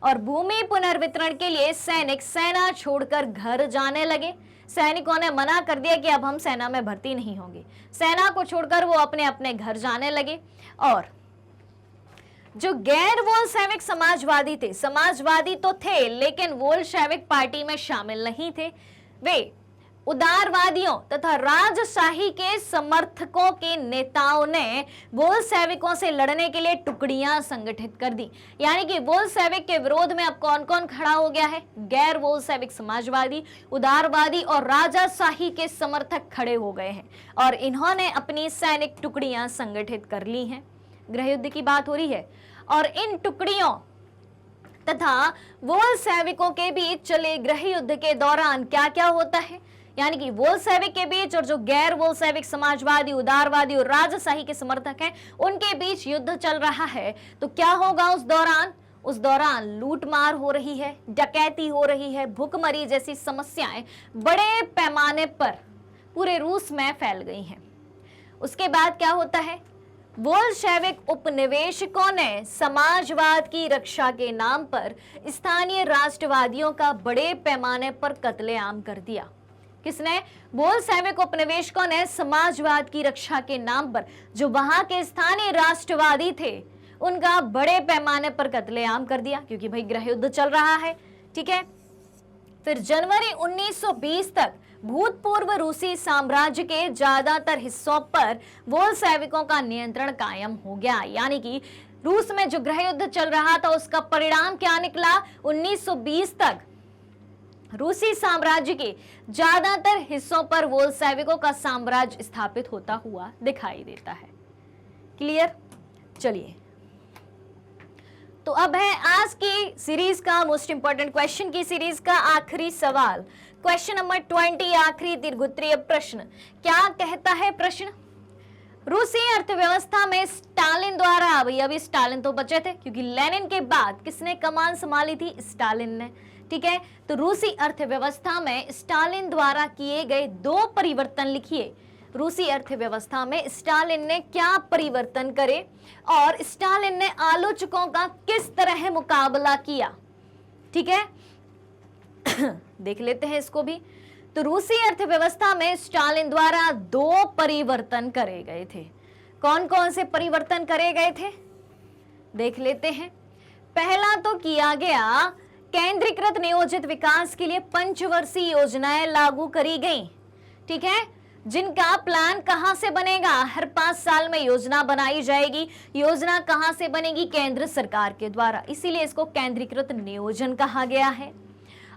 और भूमि पुनर्वितरण के लिए सैनिक सेना छोड़कर घर जाने लगे। सैनिकों ने मना कर दिया कि अब हम सेना में भर्ती नहीं होंगे। सेना को छोड़कर वो अपने अपने घर जाने लगे। और जो गैर बोल्शेविक समाजवादी थे, समाजवादी तो थे लेकिन बोल्शेविक पार्टी में शामिल नहीं थे, वे उदारवादियों तथा राजशाही के समर्थकों के नेताओं ने बोल्शेविकों से लड़ने के लिए टुकड़ियां संगठित कर दी। यानी कि बोल्शेविक के विरोध में अब कौन कौन खड़ा हो गया है? गैर बोल्शेविक समाजवादी, उदारवादी और राजशाही के समर्थक खड़े हो गए हैं और इन्होंने अपनी सैनिक टुकड़ियां संगठित कर ली हैं। गृह युद्ध की बात हो रही है और इन टुकड़ियों तथा बोल्शेविकों के बीच चले गृह युद्ध के दौरान क्या क्या होता है, यानी कि बोल्शेविक के बीच और जो गैर बोल्शेविक समाजवादी, उदारवादी और राजशाही के समर्थक हैं उनके बीच युद्ध चल रहा है। तो क्या होगा उस दौरान लूटमार हो रही है, डकैती हो रही है, भूखमरी जैसी समस्याएं बड़े पैमाने पर पूरे रूस में फैल गई हैं। उसके बाद क्या होता है? बोल्शेविक उपनिवेशकों ने समाजवाद की रक्षा के नाम पर स्थानीय राष्ट्रवादियों का बड़े पैमाने पर कत्लेआम कर दिया। किसने? बोल्शेविक उपनिवेशकों ने समाजवाद की रक्षा के नाम पर जो वहां के स्थानीय राष्ट्रवादी थे उनका बड़े पैमाने पर कत्लेआम कर दिया, क्योंकि भाई गृह युद्ध चल रहा है। ठीक है, फिर जनवरी 1920 तक भूतपूर्व रूसी साम्राज्य के ज्यादातर हिस्सों पर बोल्शेविकों का नियंत्रण कायम हो गया। यानी कि रूस में जो गृह युद्ध चल रहा था उसका परिणाम क्या निकला? 1920 तक रूसी साम्राज्य के ज्यादातर हिस्सों पर बोल्शेविकों का साम्राज्य स्थापित होता हुआ दिखाई देता है। क्लियर? चलिए, तो अब है आज की सीरीज का मोस्ट इंपॉर्टेंट क्वेश्चन की सीरीज का आखिरी सवाल, क्वेश्चन नंबर 20, आखिरी दीर्घोत्तरीय प्रश्न। क्या कहता है प्रश्न? रूसी अर्थव्यवस्था में स्टालिन द्वारा, भैया अभी स्टालिन तो बचे थे क्योंकि लेनिन के बाद किसने कमान संभाली थी? स्टालिन ने। ठीक है, तो रूसी अर्थव्यवस्था में स्टालिन द्वारा किए गए 2 परिवर्तन लिखिए। रूसी अर्थव्यवस्था में स्टालिन ने क्या परिवर्तन करे और स्टालिन ने आलोचकों का किस तरह मुकाबला किया? ठीक है, देख लेते हैं इसको भी। तो रूसी अर्थव्यवस्था में स्टालिन द्वारा 2 परिवर्तन करे गए थे। कौन कौन से परिवर्तन करे गए थे? देख लेते हैं। पहला तो किया गया, केंद्रीकृत नियोजित विकास के लिए पंचवर्षीय योजनाएं लागू करी गई। ठीक है, जिनका प्लान कहां से बनेगा? हर 5 साल में योजना बनाई जाएगी। योजना कहां से बनेगी? केंद्र सरकार के द्वारा, इसीलिए इसको केंद्रीकृत नियोजन कहा गया है।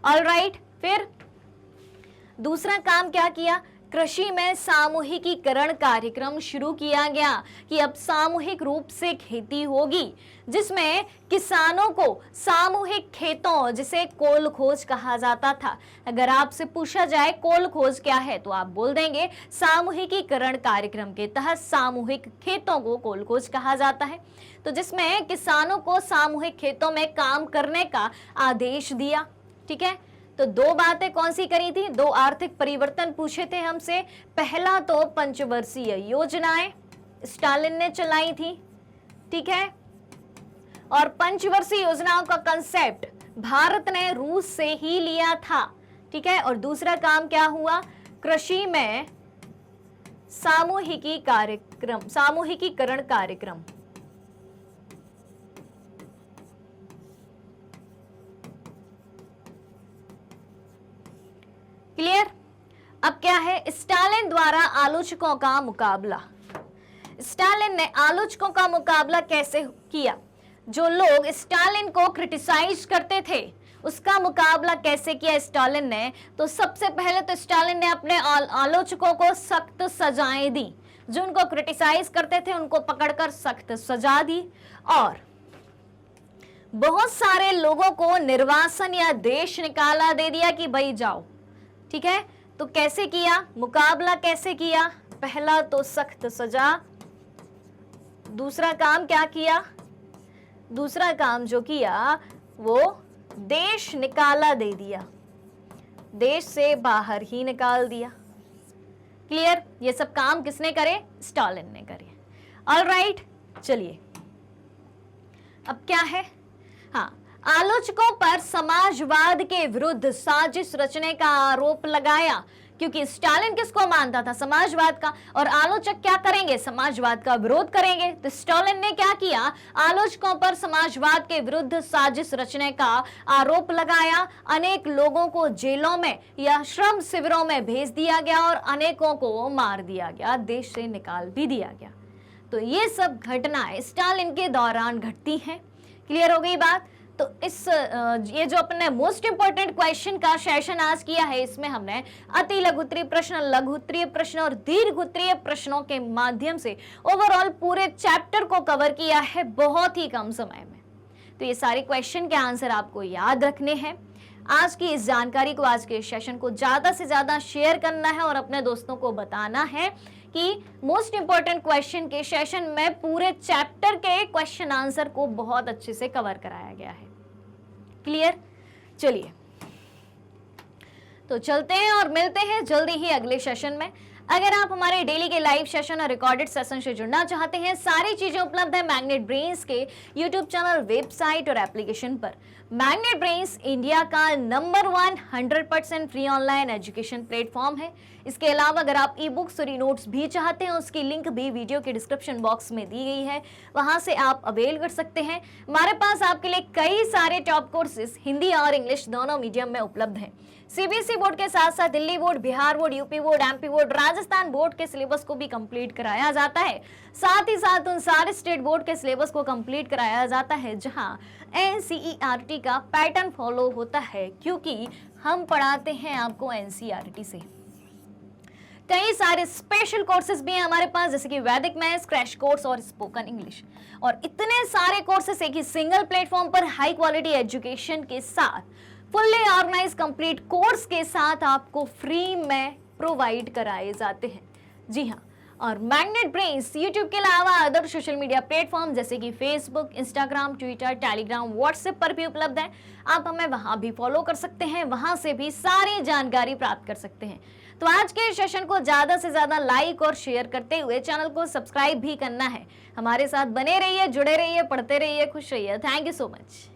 ऑलराइट, फिर दूसरा काम क्या किया? कृषि में सामूहिकीकरण कार्यक्रम शुरू किया गया कि अब सामूहिक रूप से खेती होगी, जिसमें किसानों को सामूहिक खेतों, जिसे कोल खोज कहा जाता था, अगर आपसे पूछा जाए कोल खोज क्या है तो आप बोल देंगे सामूहिकीकरण कार्यक्रम के तहत सामूहिक खेतों को कोल खोज कहा जाता है। तो जिसमें किसानों को सामूहिक खेतों में काम करने का आदेश दिया। ठीक है, तो 2 बातें कौन सी करी थी? 2 आर्थिक परिवर्तन पूछे थे हमसे। पहला तो पंचवर्षीय योजनाएं स्टालिन ने चलाई थी। ठीक है, और पंचवर्षीय योजनाओं का कंसेप्ट भारत ने रूस से ही लिया था। ठीक है, और दूसरा काम क्या हुआ? कृषि में सामूहिकीकरण कार्यक्रम। क्लियर? अब क्या है? स्टालिन द्वारा आलोचकों का मुकाबला। स्टालिन ने आलोचकों का मुकाबला कैसे किया? जो लोग स्टालिन को क्रिटिसाइज करते थे उसका मुकाबला कैसे किया स्टालिन ने? तो सबसे पहले तो स्टालिन ने अपने आलोचकों को सख्त सजाएं दी। जो उनको क्रिटिसाइज करते थे उनको पकड़कर सख्त सजा दी और बहुत सारे लोगों को निर्वासन या देश निकाला दे दिया कि भाई जाओ। ठीक है, तो कैसे किया? मुकाबला कैसे किया? पहला तो सख्त सजा। दूसरा काम क्या किया? दूसरा काम जो किया वो देश निकाला दे दिया, देश से बाहर ही निकाल दिया। क्लियर? ये सब काम किसने करे? स्टालिन ने करे। ऑलराइट, चलिए अब क्या है? हाँ, आलोचकों पर समाजवाद के विरुद्ध साजिश रचने का आरोप लगाया क्योंकि स्टालिन किसको मानता था? समाजवाद का। और आलोचक क्या करेंगे? समाजवाद का विरोध करेंगे। तो स्टालिन ने क्या किया? आलोचकों पर समाजवाद के विरुद्ध साजिश रचने का आरोप लगाया। अनेक लोगों को जेलों में या श्रम शिविरों में भेज दिया गया और अनेकों को मार दिया गया, देश से निकाल भी दिया गया। तो ये सब घटनाएं स्टालिन के दौरान घटती हैं। क्लियर हो गई बात? तो ये जो अपने मोस्ट इंपोर्टेंट क्वेश्चन का सेशन आज किया है, इसमें हमने अति लघुत्तरीय प्रश्न, लघुत्तरीय प्रश्न और दीर्घोत्तरीय प्रश्नों के माध्यम से ओवरऑल पूरे चैप्टर को कवर किया है बहुत ही कम समय में। तो ये सारे क्वेश्चन के आंसर आपको याद रखने हैं। आज की इस जानकारी को, आज के इस सेशन को ज्यादा से ज्यादा शेयर करना है और अपने दोस्तों को बताना है कि मोस्ट इंपोर्टेंट क्वेश्चन के सेशन में पूरे चैप्टर के क्वेश्चन आंसर को बहुत अच्छे से कवर कराया गया है। क्लियर? चलिए तो चलते हैं और मिलते हैं जल्दी ही अगले सेशन में। अगर आप हमारे डेली के लाइव सेशन और रिकॉर्डेड सेशन से जुड़ना चाहते हैं, सारी चीजें उपलब्ध है मैग्नेट ब्रेन्स के यूट्यूब चैनल, वेबसाइट और एप्लीकेशन पर। मैग्नेट ब्रेन्स इंडिया का number 1 100% free online education platform है। इसके अलावा अगर आप ई बुक्स और ई नोट्स भी चाहते हैं, उसकी लिंक भी वीडियो के डिस्क्रिप्शन बॉक्स में दी गई है, वहां से आप अवेल कर सकते हैं। हमारे पास आपके लिए कई सारे टॉप कोर्सेज हिंदी और इंग्लिश दोनों मीडियम में उपलब्ध हैं। सीबीएसई बोर्ड के साथ साथ Delhi board, Bihar board, UP board, MP board, Rajasthan board के सिलेबस को भी कंप्लीट कराया जाता है। साथ ही साथ उन सारे स्टेट बोर्ड के सिलेबस को कंप्लीट कराया जाता है जहां एनसीईआरटी का पैटर्न फॉलो होता है, क्योंकि हम पढ़ाते हैं आपको एनसीईआरटी से। कई सारे स्पेशल कोर्सेज भी हैं हमारे पास, जैसे कि वैदिक मैथ्स, क्रैश कोर्स और स्पोकन इंग्लिश। और इतने सारे कोर्सेज एक ही सिंगल प्लेटफॉर्म पर हाई क्वालिटी एजुकेशन के साथ, फुल्ली ऑर्गेनाइज कंप्लीट कोर्स के साथ आपको फ्री में प्रोवाइड कराए जाते हैं। जी हाँ, और मैग्नेट ब्रेन्स यूट्यूब के अलावा अदर सोशल मीडिया प्लेटफॉर्म जैसे कि Facebook, Instagram, Twitter, Telegram, WhatsApp पर भी उपलब्ध है। आप हमें वहां भी फॉलो कर सकते हैं, वहां से भी सारी जानकारी प्राप्त कर सकते हैं। तो आज के सेशन को ज्यादा से ज्यादा लाइक और शेयर करते हुए चैनल को सब्सक्राइब भी करना है। हमारे साथ बने रहिए, जुड़े रहिए, पढ़ते रहिए, खुश रहिए। Thank you so much.